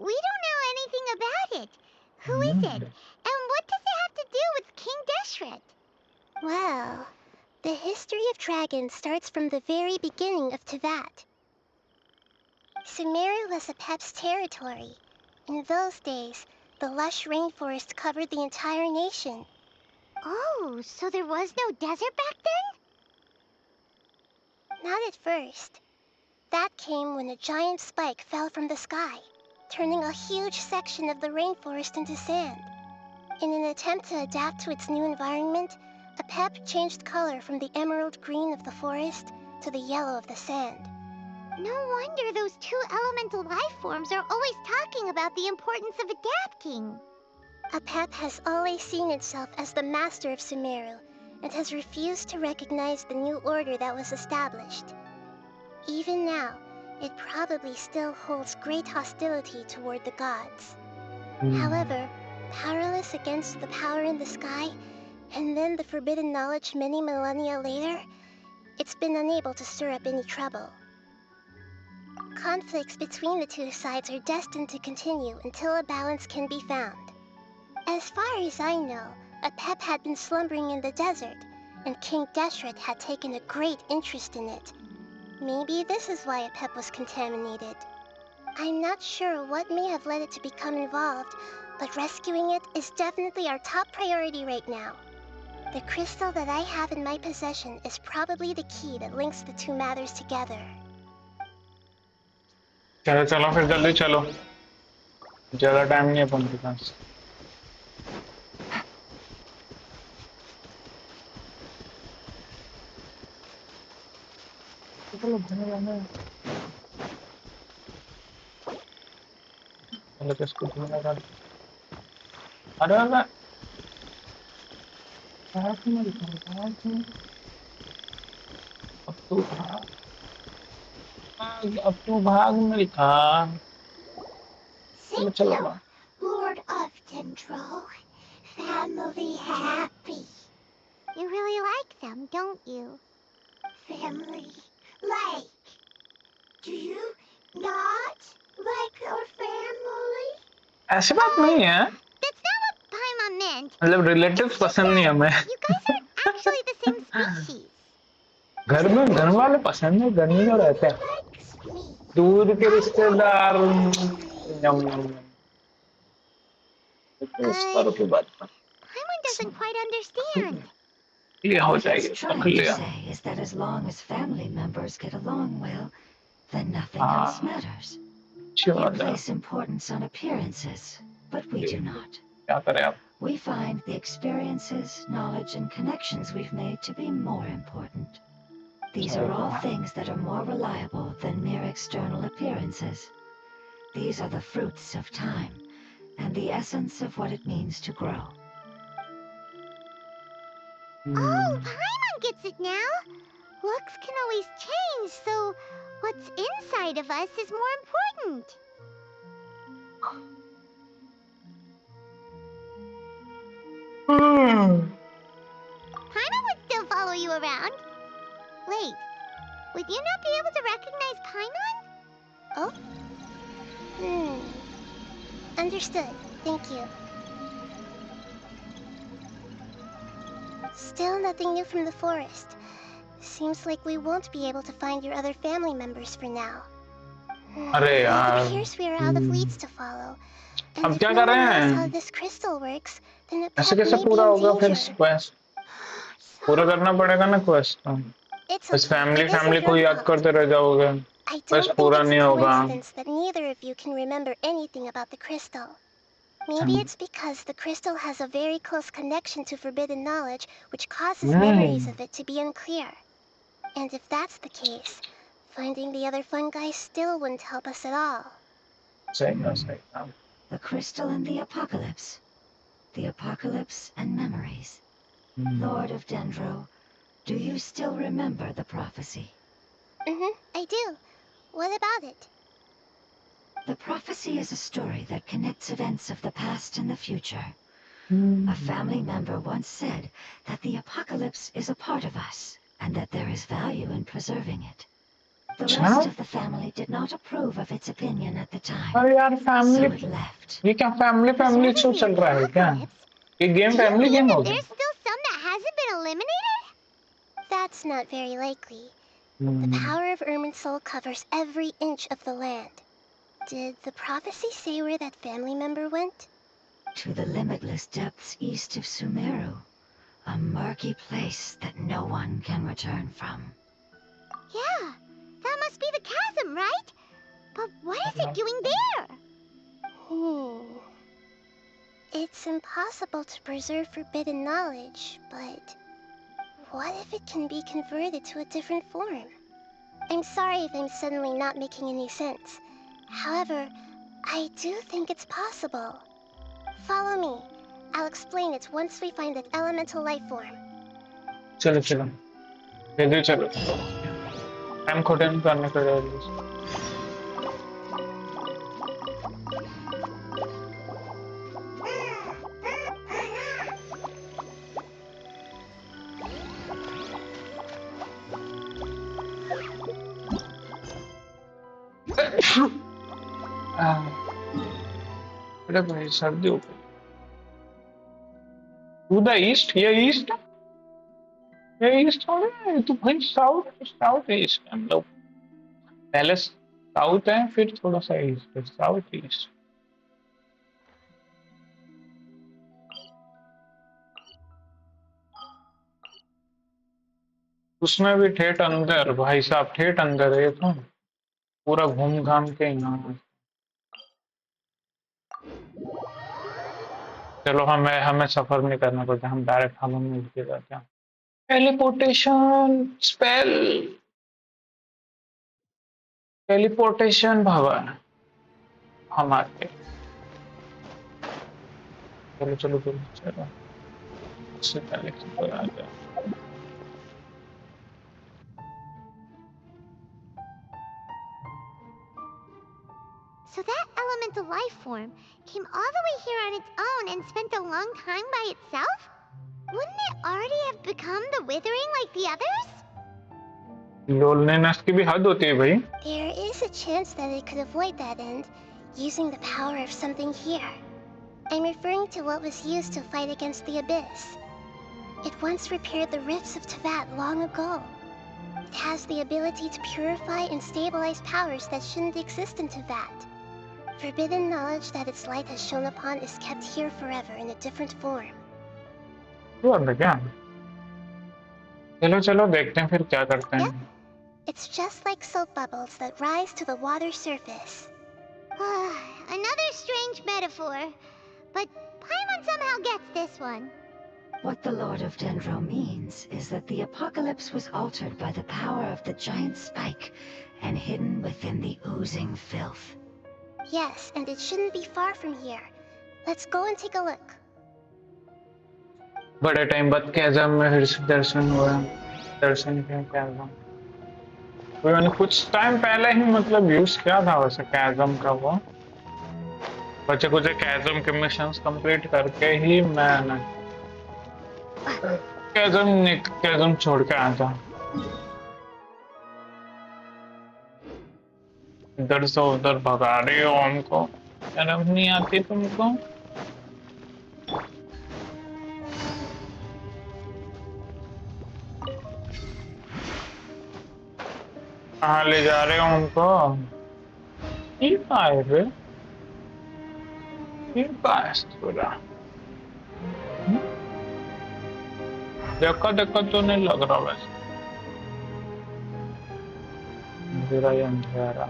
We don't know anything about it. Who is it? And what does it have to do with King Deshret? Well, the history of dragons starts from the very beginning of Teyvat. Sumeru was Apep's territory. In those days, the lush rainforest covered the entire nation. Oh, so there was no desert back then? Not at first. That came when a giant spike fell from the sky, turning a huge section of the rainforest into sand. In an attempt to adapt to its new environment, Apep changed color from the emerald green of the forest to the yellow of the sand. No wonder those two elemental life forms are always talking about the importance of adapting. Apep has always seen itself as the master of Sumeru and has refused to recognize the new order that was established. Even now, it probably still holds great hostility toward the gods. However, powerless against the power in the sky, and then the forbidden knowledge many millennia later, it's been unable to stir up any trouble. Conflicts between the two sides are destined to continue until a balance can be found. As far as I know, Apep had been slumbering in the desert, and King Deshret had taken a great interest in it. Maybe this is why Apep was contaminated. I'm not sure what may have led it to become involved, but rescuing it is definitely our top priority right now. The crystal that I have in my possession is probably the key that links the two matters together. चलो चलो फिर जल्दी चलो, ज्यादा time नहीं है अपन के पास। चलो भागने जाना है। चलो किसको ढूंढना था? अरे अरे भाग में लिखा, भाग में। अब तू भाग, अब तू भाग में लिखा। चलो Thank चलो you, भाग। Lord of Dendro. Family happy. You really like them, don't you? Family like. Do you not like your family? ऐसी बात नहीं है, That's not what Paimon meant. मतलब रिलेटिव्स पसंद नहीं हमें। You guys aren't actually the same species. घर में घर वाले पसंद है, घर में जो रहते हैं। Likes me. दूर के रिश्तेदार यम यम रिश्तेदारों की बात Paimon doesn't quite understand. ये हो What he's जाएगी trying रख to लिया say is that as long as family members get along well, then nothing else हाँ matters. अच्छी You बात है place importance on appearances, but we do not. क्या करें आप We find the experiences, knowledge, and connections we've made to be more important. These are all things that are more reliable than mere external appearances. These are the fruits of time, and the essence of what it means to grow. Oh, Paimon gets it now. Looks can always change, so what's inside of us is more important. Paimon would still follow you around. Wait, would you not be able to recognize Paimon? Oh? Understood. Thank you. Still nothing new from the forest. Seems like we won't be able to find your other family members for now. अरे It यार appears we are out of leads to follow. And अब if क्या no कर one रहे knows how हैं this crystal works, then the ऐसे pet कैसे may be पूरा in होगा फिर danger. क्वेस्ट पूरा करना पड़ेगा ना क्वेस्ट तो It's बस okay. Family It family isn't को your याद fault. करते रह जाओगे I बस don't think पूरा it's a नहीं होगा coincidence that neither of you can remember anything about the crystal. Maybe it's because the crystal has a very close connection to forbidden knowledge, which causes memories of it to be unclear. And if that's the case, finding the other fungi still wouldn't help us at all. सही ना The crystal and the apocalypse. The apocalypse and memories. Lord of Dendro, do you still remember the prophecy? I do. What about it? The prophecy is a story that connects events of the past and the future. A family member once said that the apocalypse is a part of us, and that there is value in preserving it. The rest of the family did not approve of its opinion at the time, अरे यार so family it left. ये क्या family family show Preserving चल the रहा है क्या apocalypse? ये game Do you family mean game हो that गया there's still some that hasn't been eliminated? That's not very likely. The power of Irminsul covers every inch of the land. Did the prophecy say where that family member went? To the limitless depths east of Sumeru, a murky place that no one can return from. Yeah, that must be the chasm, right? But what is it doing there? It's impossible to preserve forbidden knowledge, but what if it can be converted to a different form? I'm sorry if I'm suddenly not making any sense. However, I do think it's possible. Follow me. I'll explain it once we find that elemental life form. चलो चलो जल्दी चलो time खोटन करने का जल्दी अरे भाई सर्दी हो गई टू द ईस्ट ये ईस्ट हो गया ये तो भाई साउथ साउथ ईस्ट हम लोग पहले साउथ है फिर थोड़ा सा ईस्ट साउथ ईस्ट उसमें भी ठेठ अंदर भाई साहब ठेठ अंदर है ये तो पूरा घूम घाम के यहाँ चलो हमें हमें सफर नहीं करना पड़ता हम डायरेक्ट हवा में उड़ के जाते हैं टेलीपोर्टेशन स्पेल टेलीपोर्टेशन भवन हमारे चलो चलो चलो चलो उससे पहले कि आ जाए So that elemental life form came all the way here on its own and spent a long time by itself? Wouldn't it already have become the withering like the others? लोलनेस की भी हद होती है भाई There is a chance that it could avoid that end, using the power of something here. I'm referring to what was used to fight against the Abyss. It once repaired the rifts of Teyvat long ago. has the ability to purify and stabilize powers that shouldn't exist into that. Forbidden knowledge that its light has shone upon is kept here forever in a different form. क्या? चलो चलो देखते हैं फिर क्या करते हैं. Yep. It's just like soap bubbles that rise to the water surface. Another strange metaphor, but Paimon somehow gets this one. What the Lord of Dendro means is that the apocalypse was altered by the power of the giant spike and hidden within the oozing filth. Yes, and it shouldn't be far from here. Let's go and take a look. बड़े time बाद कैज़म में फिर से दर्शन हुआ. दर्शन किया कैज़म. तो मैंने कुछ टाइम पहले ही मतलब यूज किया था वैसे कैज़म का वो. बच्चे कुछ कैज़म के मिशंस कंप्लीट करके ही मैं कैज़म छोड़ के आया था. इधर से उधर भगा रही हो हमको. शर्म नहीं आती तुमको? कहाँ ले जा रहे हो हमको? ये क्या है रे? ये क्या है पूरा? देखो देखो तो नहीं लग रहा वैसे. अंधेरा ही अंधेरा.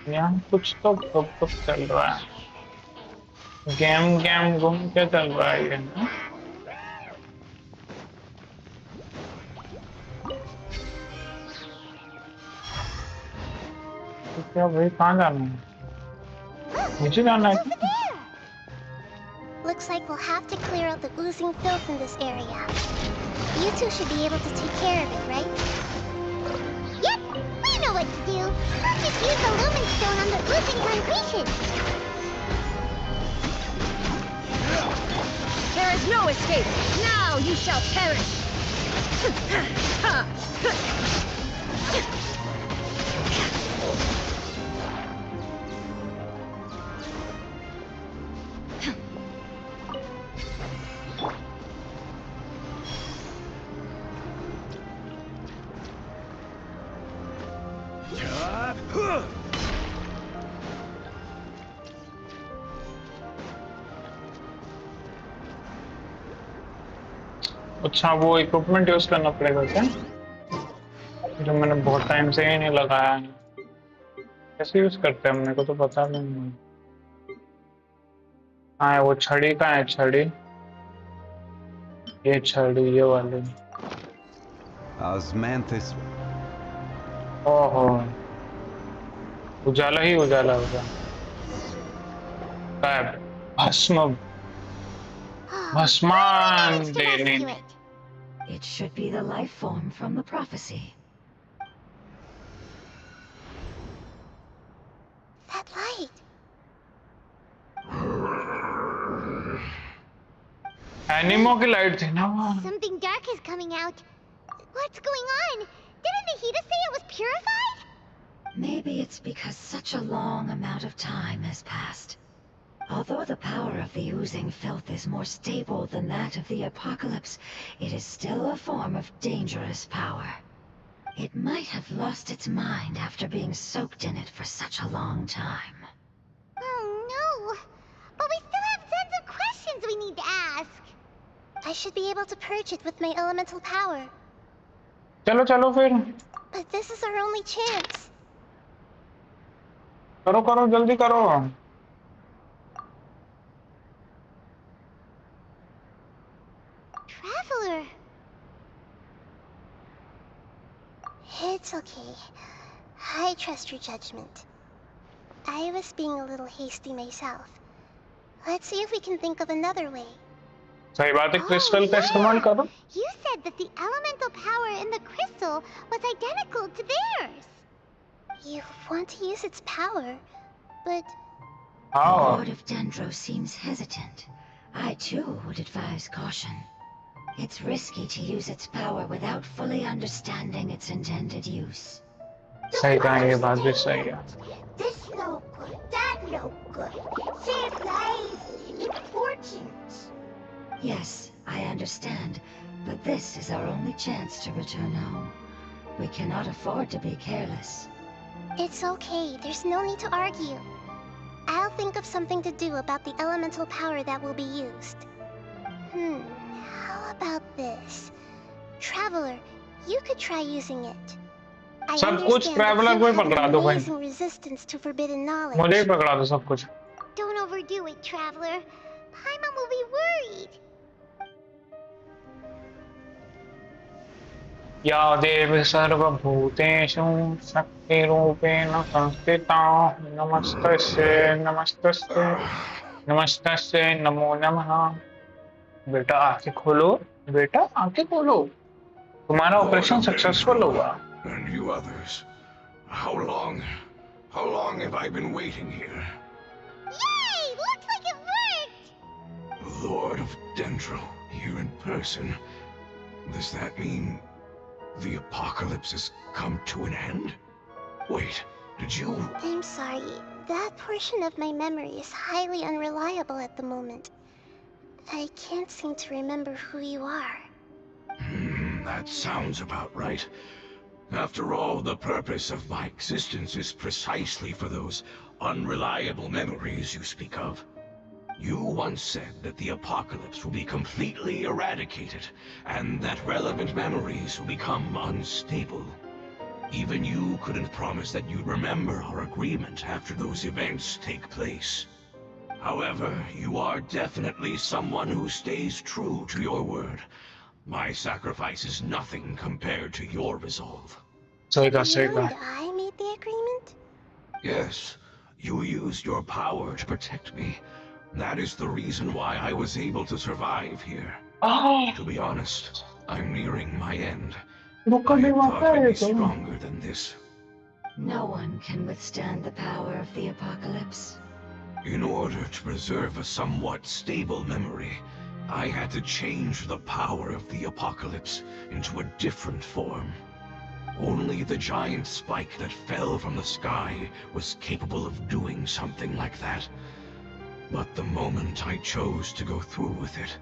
यहाँ कुछ तो गप चल रहा है. गेम घूम के चल रहा है ये ना. तो क्या भाई कहाँ जाना है? नीचे जाना है. Looks like we'll have to clear out the oozing filth in this area. You two should be able to take care of it, right? Yep, we know what to do. Let's just use the lumen stone on the oozing concretion. There is no escape. Now you shall perish. अच्छा वो equipment use करना पड़ेगा क्या? जो मैंने बहुत time से ही नहीं लगाया है. कैसे यूज करते हैं मेरे को तो पता नहीं. हाँ वो छड़ी का है. छड़ी ये छड़ी ये वाली. Osmanthus. ओहो उजाला ही उजाला होगा. भस्म भस्मान देने. It should be the life form from the prophecy. That light. एनिमो की लाइट थी ना वो. Something dark is coming out. What's going on? Didn't Nahida say it was purified? Maybe it's because such a long amount of time has passed. Although the power of the oozing filth is more stable than that of the apocalypse, it is still a form of dangerous power. It might have lost its mind after being soaked in it for such a long time. Oh no! But we still have tons of questions we need to ask. I should be able to purge it with my elemental power. चलो चलो फिर. But this is our only chance. करो करो जल्दी करो. Traveler. It's okay. I trust your judgment. I was being a little hasty myself. Let's see if we can think of another way. सही बात है. क्रिस्टल का इस्तेमाल करो. You said that the elemental power in the crystal was identical to theirs. You want to use its power, but... The हाँ. Lord of Dendro seems hesitant. I too would advise caution. It's risky to use its power without fully understanding its intended use. सही कहा. ये बात भी सही है. This no good, that no good. Save lives, keep fortunes. Yes, I understand, but this is our only chance to return home. We cannot afford to be careless. It's okay, there's no need to argue. I'll think of something to do about the elemental power that will be used. How about this? Traveler, you could try using it. I सब कुछ understand that traveller you को ही have पकड़ा an दो भाई, amazing resistance to forbidden knowledge. मुझे ही पकड़ा दो सब कुछ. Don't overdo it, Traveler. Paimon will be worried. या देवी सर्वभूतेषु शक्तिरूपेण संस्थिता नमस्तस्यै नमस्तस्यै नमस्तस्यै नमो नमः. बेटा आंखें खोलो, बेटा आंखें खोलो, तुम्हारा ऑपरेशन सक्सेसफुल हुआ. And you others, how long have I been waiting here? Yay! Looks like it worked! The Lord of Dendro, here in person. Does that mean the apocalypse has come to an end? Wait, did you... I'm sorry. That portion of my memory is highly unreliable at the moment. I can't seem to remember who you are. That sounds about right. After all, the purpose of my existence is precisely for those unreliable memories you speak of. You once said that the apocalypse will be completely eradicated, and that relevant memories will become unstable. Even you couldn't promise that you'd remember our agreement after those events take place. However, you are definitely someone who stays true to your word. My sacrifice is nothing compared to your resolve. You and I made the agreement? Yes, you used your power to protect me. That is the reason why I was able to survive here. To be honest, I'm nearing my end. I thought I'd be stronger than this. No one can withstand the power of the apocalypse. In order to preserve a somewhat stable memory, I had to change the power of the apocalypse into a different form. Only the giant spike that fell from the sky was capable of doing something like that. But the moment I chose to go through with it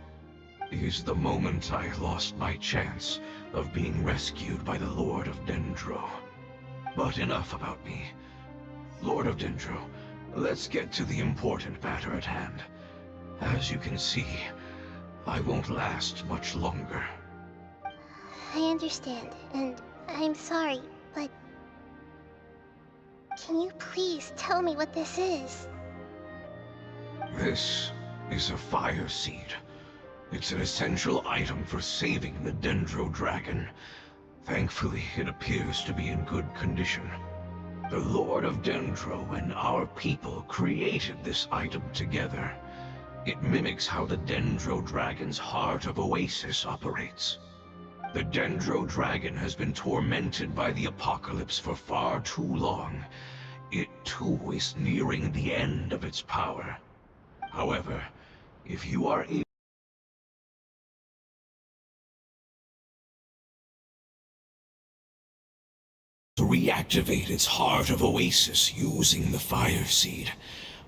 is the moment I lost my chance of being rescued by the Lord of Dendro. But enough about me. Lord of Dendro, let's get to the important matter at hand. As you can see, I won't last much longer. I understand, and I'm sorry, but... Can you please tell me what this is? This is a fire seed. It's an essential item for saving the Dendro Dragon. Thankfully, it appears to be in good condition. The Lord of Dendro and our people created this item together. It mimics how the Dendro Dragon's Heart of Oasis operates. The Dendro Dragon has been tormented by the apocalypse for far too long. It too is nearing the end of its power. However, if you are able to reactivate its Heart of Oasis using the Fire Seed,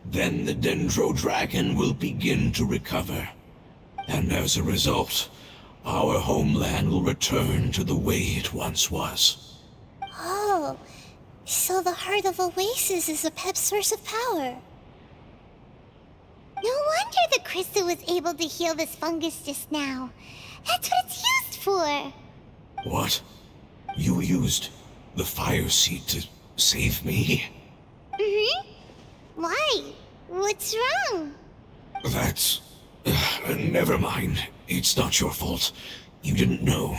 then the Dendro Dragon will begin to recover. And as a result, our homeland will return to the way it once was. Oh, so the Heart of Oasis is a pep source of power. No wonder the crystal was able to heal this fungus just now. That's what it's used for. What? You used the Fire Seed to save me? Mm-hmm. Why? What's wrong? That's... never mind. It's not your fault. You didn't know.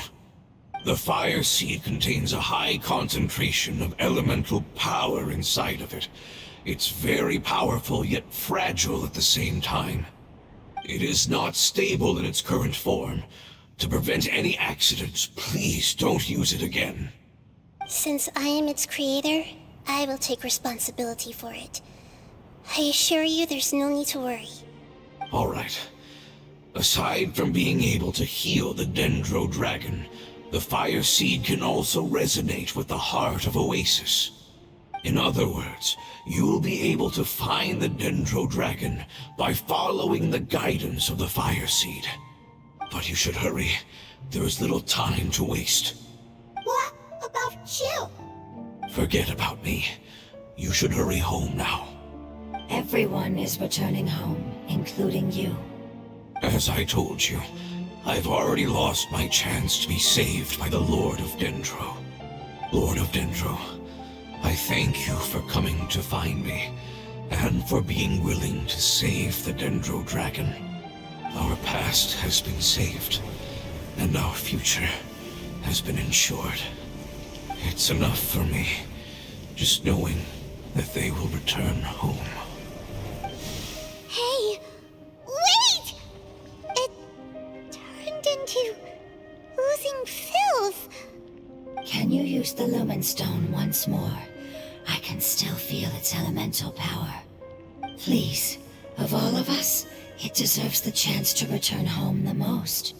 The Fire Seed contains a high concentration of elemental power inside of it. It's very powerful, yet fragile at the same time. It is not stable in its current form. To prevent any accidents, please don't use it again. Since I am its creator, I will take responsibility for it. I assure you there's no need to worry. All right. Aside from being able to heal the Dendro Dragon, the Fire Seed can also resonate with the Heart of Oasis. In other words, you'll be able to find the Dendro Dragon by following the guidance of the Fire Seed. But you should hurry. There is little time to waste. What about you? Forget about me. You should hurry home now. Everyone is returning home, including you. As I told you, I've already lost my chance to be saved by the Lord of Dendro. Lord of Dendro, I thank you for coming to find me, and for being willing to save the Dendro Dragon. Our past has been saved, and our future has been ensured. It's enough for me, just knowing that they will return home. Hey, wait! It turned into oozing filth. Can you use the Lumen Stone once more? I can still feel its elemental power. Please, of all of us, it deserves the chance to return home the most.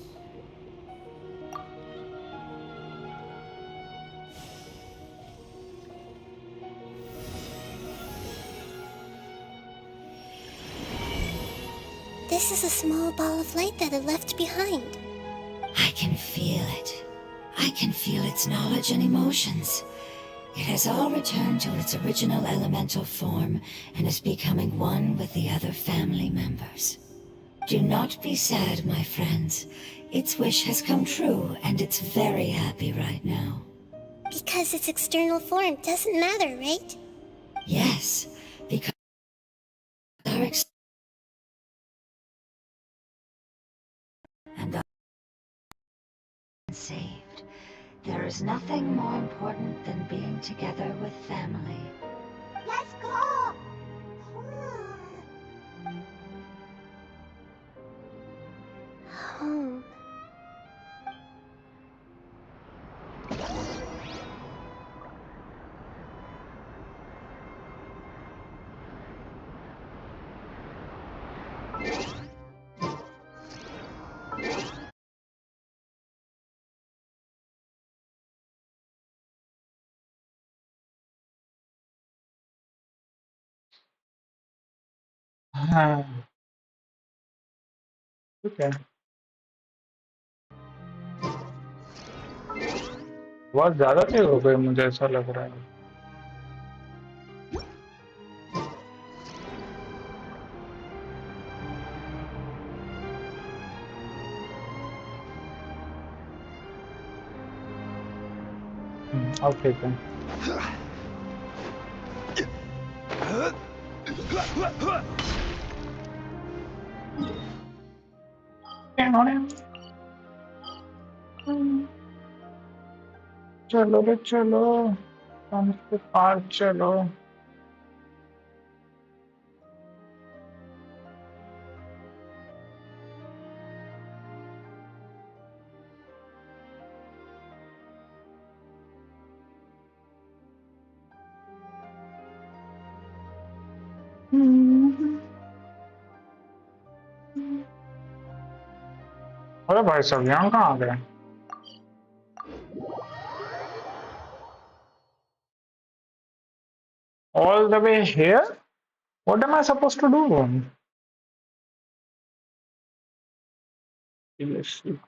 This is a small ball of light that it left behind. I can feel it. I can feel its knowledge and emotions. It has all returned to its original elemental form and is becoming one with the other family members. Do not be sad, my friends. Its wish has come true, and it's very happy right now. Because its external form doesn't matter, right? Yes, because our and our saved. There is nothing more important than being together with family. Let's go! Home. हाँ ठीक है बहुत ज्यादा देर हो गई मुझे ऐसा लग रहा है अब ठीक है चलो रे चलो हम इसके पार चलो अरे भाई सब यहाँ कहाँ आ गए all the way here what am I supposed to do let's see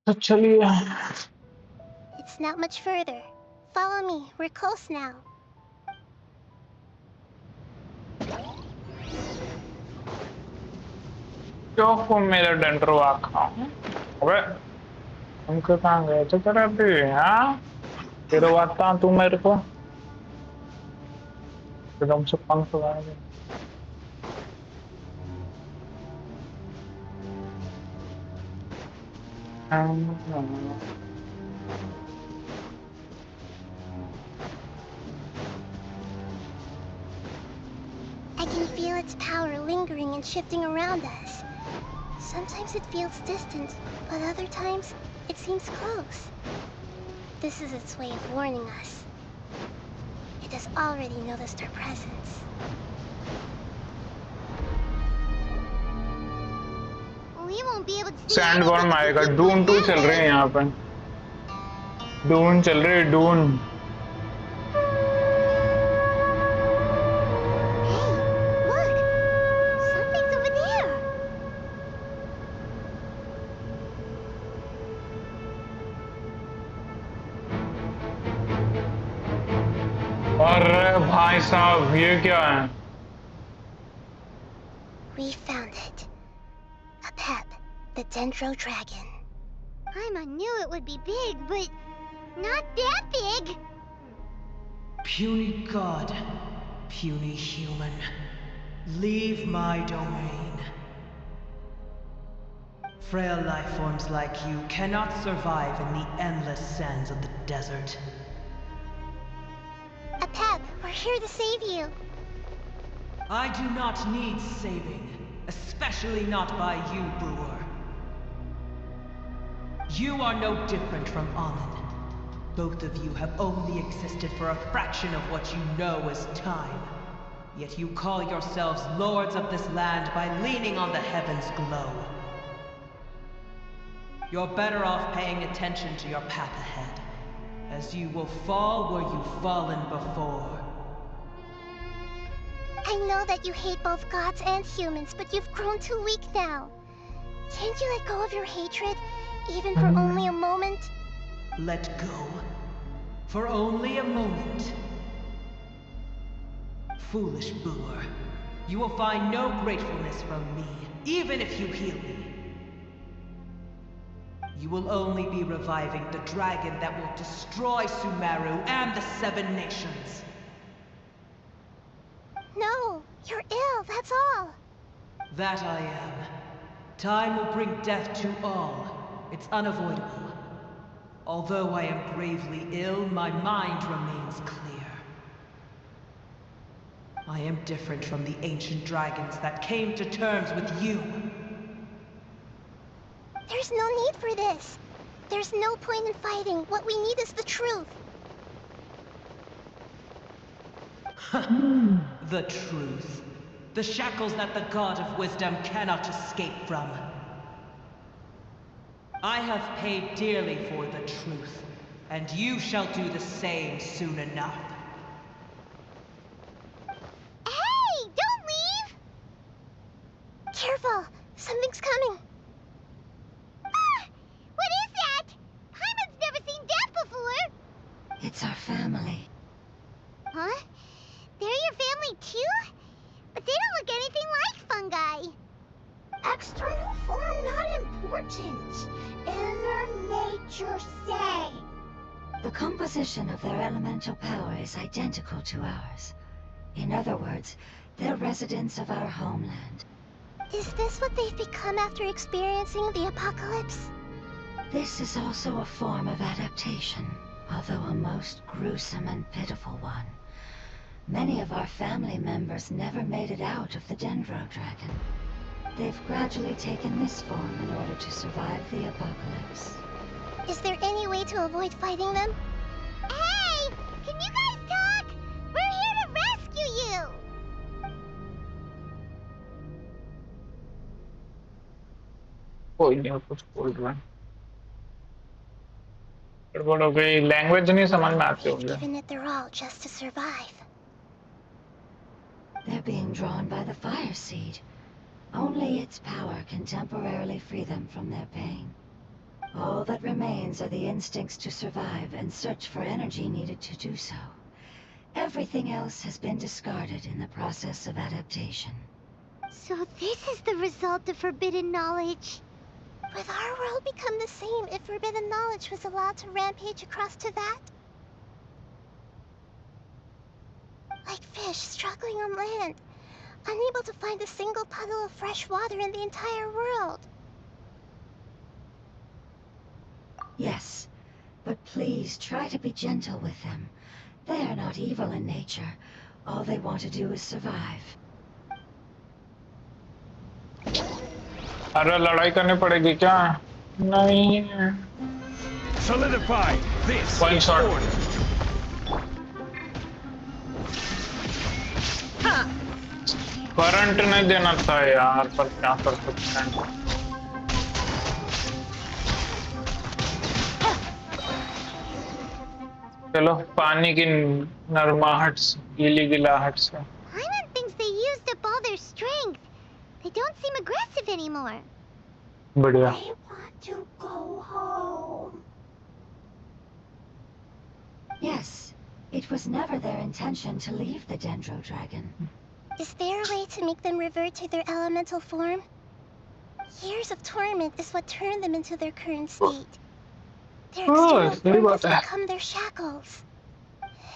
तो चलिए It's not much further. Follow me. We're close now. क्यों को मेरा डेंड्रो आखा अबे हमको कहाँ गए थे तेरा भी हाँ तेरे वाता तू मेरे को एकदम से पंख लगाएंगे I can feel its power lingering and shifting around us. Sometimes it feels distant, but other times it seems close. This is its way of warning us. It has already noticed our presence. We won't be able to see सैंडवर्म anything आएगा if we Doon put 2 चल रहे हैं यहाँ पे डून चल रहे हैं Doon Hey, look! भाई साहब ये क्या है? We found it. A pep, the Dendro Dragon. Paimon knew it would be big, but not that big. Puny god, puny human, leave my domain. Frail life forms like you cannot survive in the endless sands of the desert. A pep, we're here to save you. I do not need saving, especially not by you, Brewer. You are no different from Amun. Both of you have only existed for a fraction of what you know as time. Yet you call yourselves lords of this land by leaning on the heavens' glow. You're better off paying attention to your path ahead, as you will fall where you've fallen before. I know that you hate both gods and humans, but you've grown too weak now. Can't you let go of your hatred, even for only a moment? Let go? For only a moment? Foolish Brewer. You will find no gratefulness from me, even if you heal me. You will only be reviving the dragon that will destroy Sumeru and the Seven Nations. No, you're ill, that's all. That I am. Time will bring death to all. It's unavoidable. Although I am gravely ill, my mind remains clear. I am different from the ancient dragons that came to terms with you. There's no need for this. There's no point in fighting. What we need is the truth. The truth. The shackles that the God of Wisdom cannot escape from. I have paid dearly for the truth, and you shall do the same soon enough. Hey, don't leave! Careful, something's coming. Ah! What is that? Paimon's never seen that before! It's our family. Huh? They're your family too? But they don't look anything like fungi. External form not important. Inner nature say. The composition of their elemental power is identical to ours. In other words, they're residents of our homeland. Is this what they've become after experiencing the apocalypse? This is also a form of adaptation, although a most gruesome and pitiful one. Many of our family members never made it out of the Dendro Dragon. They've gradually taken this form in order to survive the apocalypse. Is there any way to avoid fighting them? Hey! Can you guys talk? We're here to rescue you! कोई नहीं कुछ बोल रहा है गड़बड़ हो गई language नहीं समझ में आती They've होगी given it their all just to survive. They're being drawn by the fire seed. Only its power can temporarily free them from their pain. All that remains are the instincts to survive and search for energy needed to do so. Everything else has been discarded in the process of adaptation. So this is the result of forbidden knowledge. Would our world become the same if forbidden knowledge was allowed to rampage across to that? Like fish struggling on land, unable to find a single puddle of fresh water in the entire world. Yes, but please try to be gentle with them. They are not evil in nature. All they want to do is survive. अरे लड़ाई करनी पड़ेगी क्या नहीं Solidify this One is shot. order. Current नहीं देना था यार पर क्या कर सकते हैं चलो पानी की नरमाहट से गीली गिलाहट से Paimon thinks they used up all their strength. They don't seem aggressive anymore. बढ़िया I want to go home. Yes, It was never their intention to leave the Dendro Dragon. Is there a way to make them revert to their elemental form? Years of torment is what turned them into their current state. Their external form has become their shackles.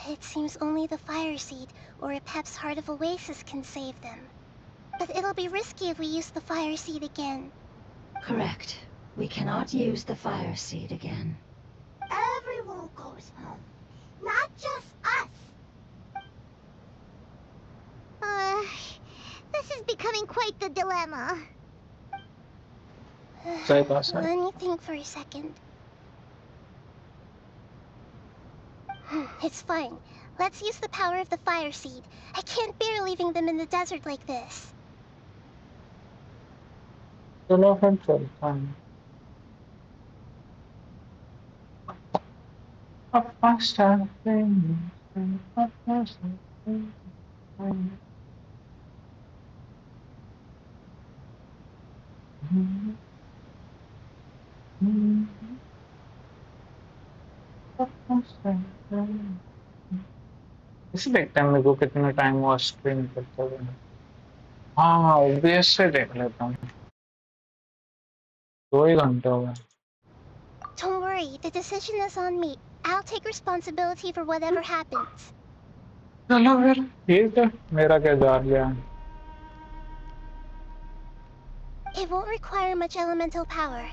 It seems only the Fire Seed or Apep's Heart of Oasis can save them. But it'll be risky if we use the Fire Seed again. Correct. We cannot use the Fire Seed again. Everyone goes home, not just us. This is becoming quite the dilemma. Let me think for a second. It's fine. Let's use the power of the Fire Seed. I can't bear leaving them in the desert like this. इसे देखते हैं मेरे को कितना time हुआ stream करते हुए हाँ ओबीएस से देख लेता हूँ 2 ही घंटे हो गए Don't worry, the decision is on me. I'll take responsibility for whatever happens. चलो फिर ठीक है मेरा क्या जा रहा है It won't require much elemental power.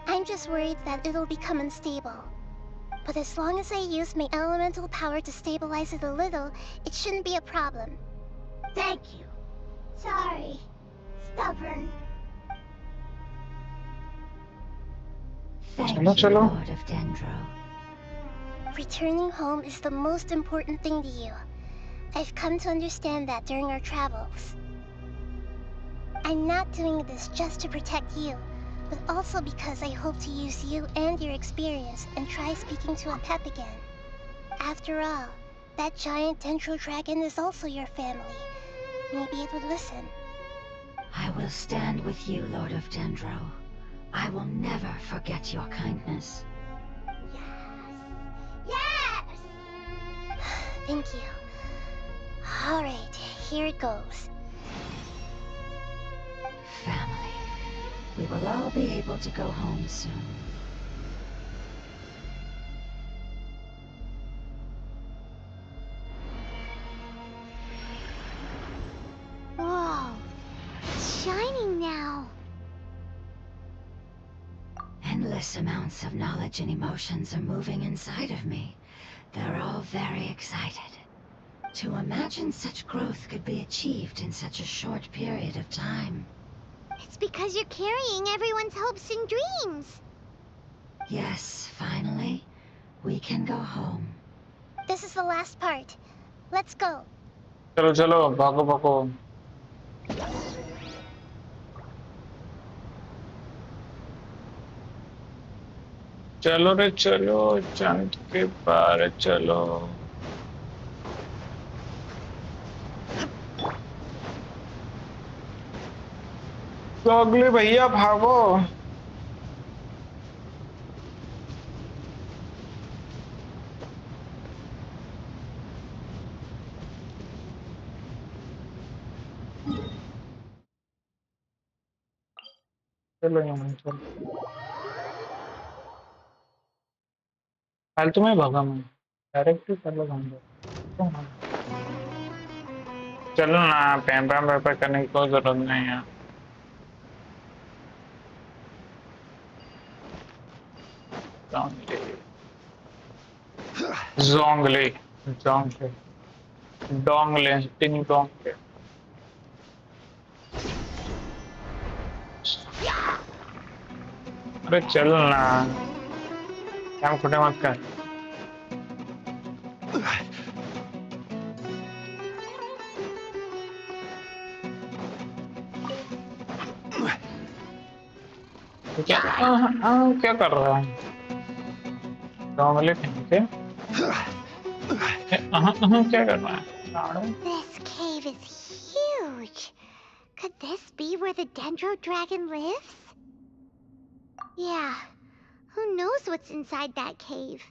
I'm just worried that it'll become unstable. But as long as I use my elemental power to stabilize it a little, it shouldn't be a problem. Thank you. Sorry. Stubborn. Thank you, Lord of Dendro. Returning home is the most important thing to you. I've come to understand that during our travels. I'm not doing this just to protect you, but also because I hope to use you and your experience and try speaking to Apep again. After all, that giant Dendro Dragon is also your family. Maybe it would listen. I will stand with you, Lord of Dendro. I will never forget your kindness. Yes! Thank you. Alright, here it goes. Family. We will all be able to go home soon. Whoa. It's shining now. Endless amounts of knowledge and emotions are moving inside of me. They're all very excited. To imagine such growth could be achieved in such a short period of time. It's because you're carrying everyone's hopes and dreams. Yes, finally, we can go home. This is the last part. Let's go. चलो चलो भागो भागो चलो रे चलो चांद के पार चलो तो अगले भैया भागो चलो यहाँ चलो फालतू में भागा मैं डायरेक्ट कर लो चलो ना पैम पैम पैम करने की कोई जरूरत नहीं है जोंगले जोंगले डोंगले टिंग डोंगले अरे चल ना काम खोटे मत कर क्या कर रहा है डोंगले फेंके क्या कर रहा है This cave is huge. Could this be where the Dendro Dragon lives? Yeah. Who knows what's inside that cave?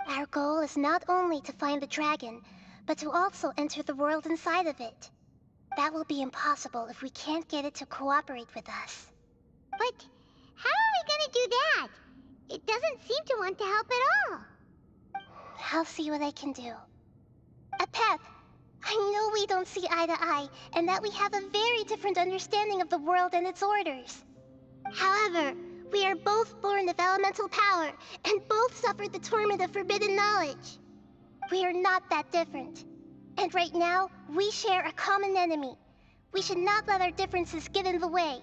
Our goal is not only to find the dragon, but to also enter the world inside of it. That will be impossible if we can't get it to cooperate with us. But how are we gonna do that? It doesn't seem to want to help at all. I'll see what I can do. Apep, I know we don't see eye to eye, and that we have a very different understanding of the world and its orders. However, we are both born of elemental power, and both suffered the torment of forbidden knowledge. We are not that different. And right now, we share a common enemy. We should not let our differences get in the way.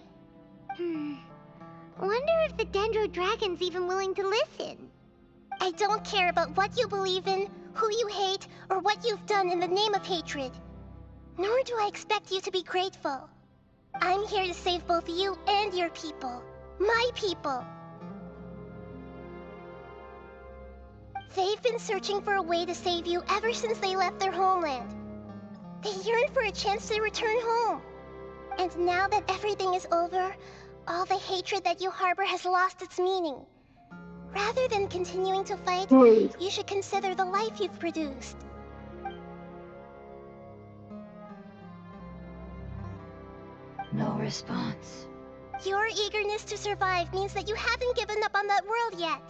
Wonder if the Dendro Dragon's even willing to listen. I don't care about what you believe in, who you hate, or what you've done in the name of hatred. Nor do I expect you to be grateful. I'm here to save both you and your people. My people. They've been searching for a way to save you ever since they left their homeland. They yearn for a chance to return home. And now that everything is over, all the hatred that you harbor has lost its meaning. Rather than continuing to fight, you should consider the life you've produced. No response. Your eagerness to survive means that you haven't given up on that world yet.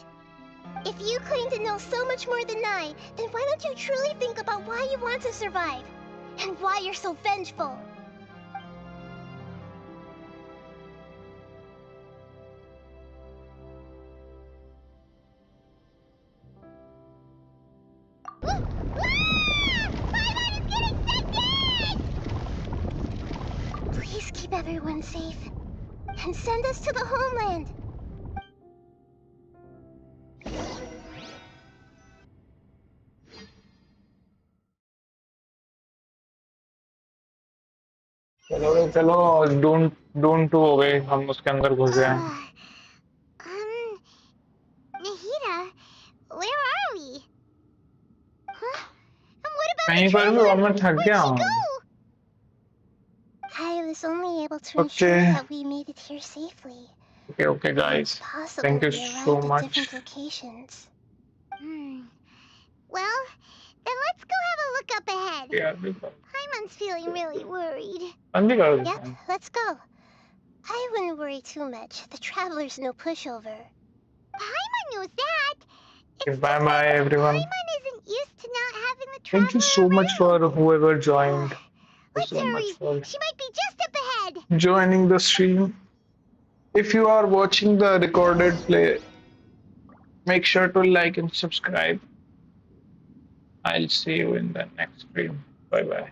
If you claim to know so much more than I, then why don't you truly think about why you want to survive? And why you're so vengeful? Please keep everyone safe. And send us to the homeland. चलो चलो ढूंढ to हो गए हम उसके अंदर घुस गए हैं Nahida, where are we? Huh? And what about कहीं the पर भी traveler? और मैं थक गया Where'd she हूँ go? I was only able to ensure that we made it here safely. Okay guys, It's possible thank you we so arrived at much. different locations. Well, then let's go have a look up ahead. Yeah, Paimon's feeling really worried. Yep, let's go. I wouldn't worry too much. The traveler's no pushover. Paimon knows that. It's Bye bye everyone. Paimon isn't used to not having the traveler Thank you so much for whoever joined. Let's so hurry. much for She might be just up ahead. joining the stream. If you are watching the recorded play, make sure to like and subscribe. I'll see you in the next stream. Bye bye.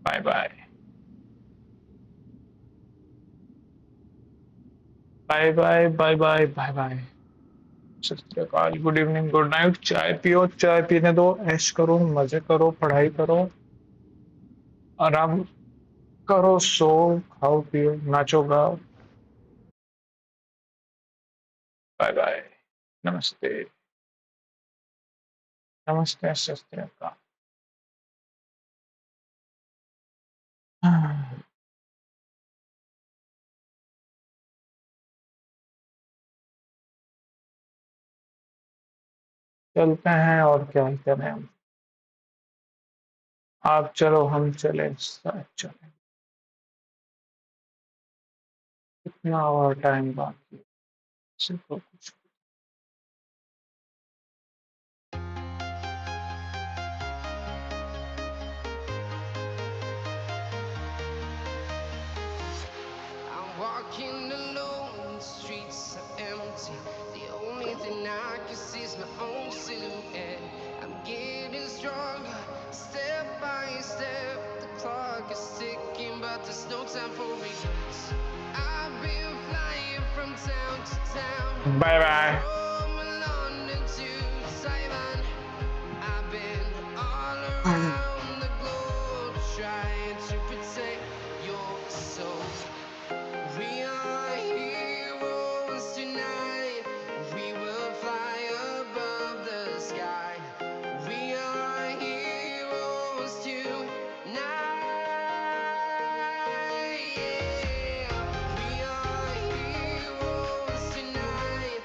Bye bye. Bye bye bye bye bye bye. सत श्री अकाल, good evening, good night. चाय पियो, चाय पीने दो, ऐश करो, मजे करो, पढ़ाई करो, आराम करो, सो, खाओ पियो, नाचो गाओ. Bye bye. नमस्ते. नमस्ते. सत श्री अकाल. चलते हैं और क्या करें हम. आप चलो, हम चले, साथ चले. कितना और टाइम बाकी है? सिर्फ कुछ. I'm walking alone, the streets are empty. The only thing I can see is my own silhouette. I'm getting stronger, step by step. The clock is ticking, but there's no time for regrets. I've been flying from town to town. Bye bye. From London to Taiwan. I've been all around the globe trying to protect your soul. We are heroes tonight. We will fly above the sky. We are heroes tonight. Yeah. We are heroes tonight.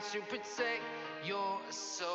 to protect your soul.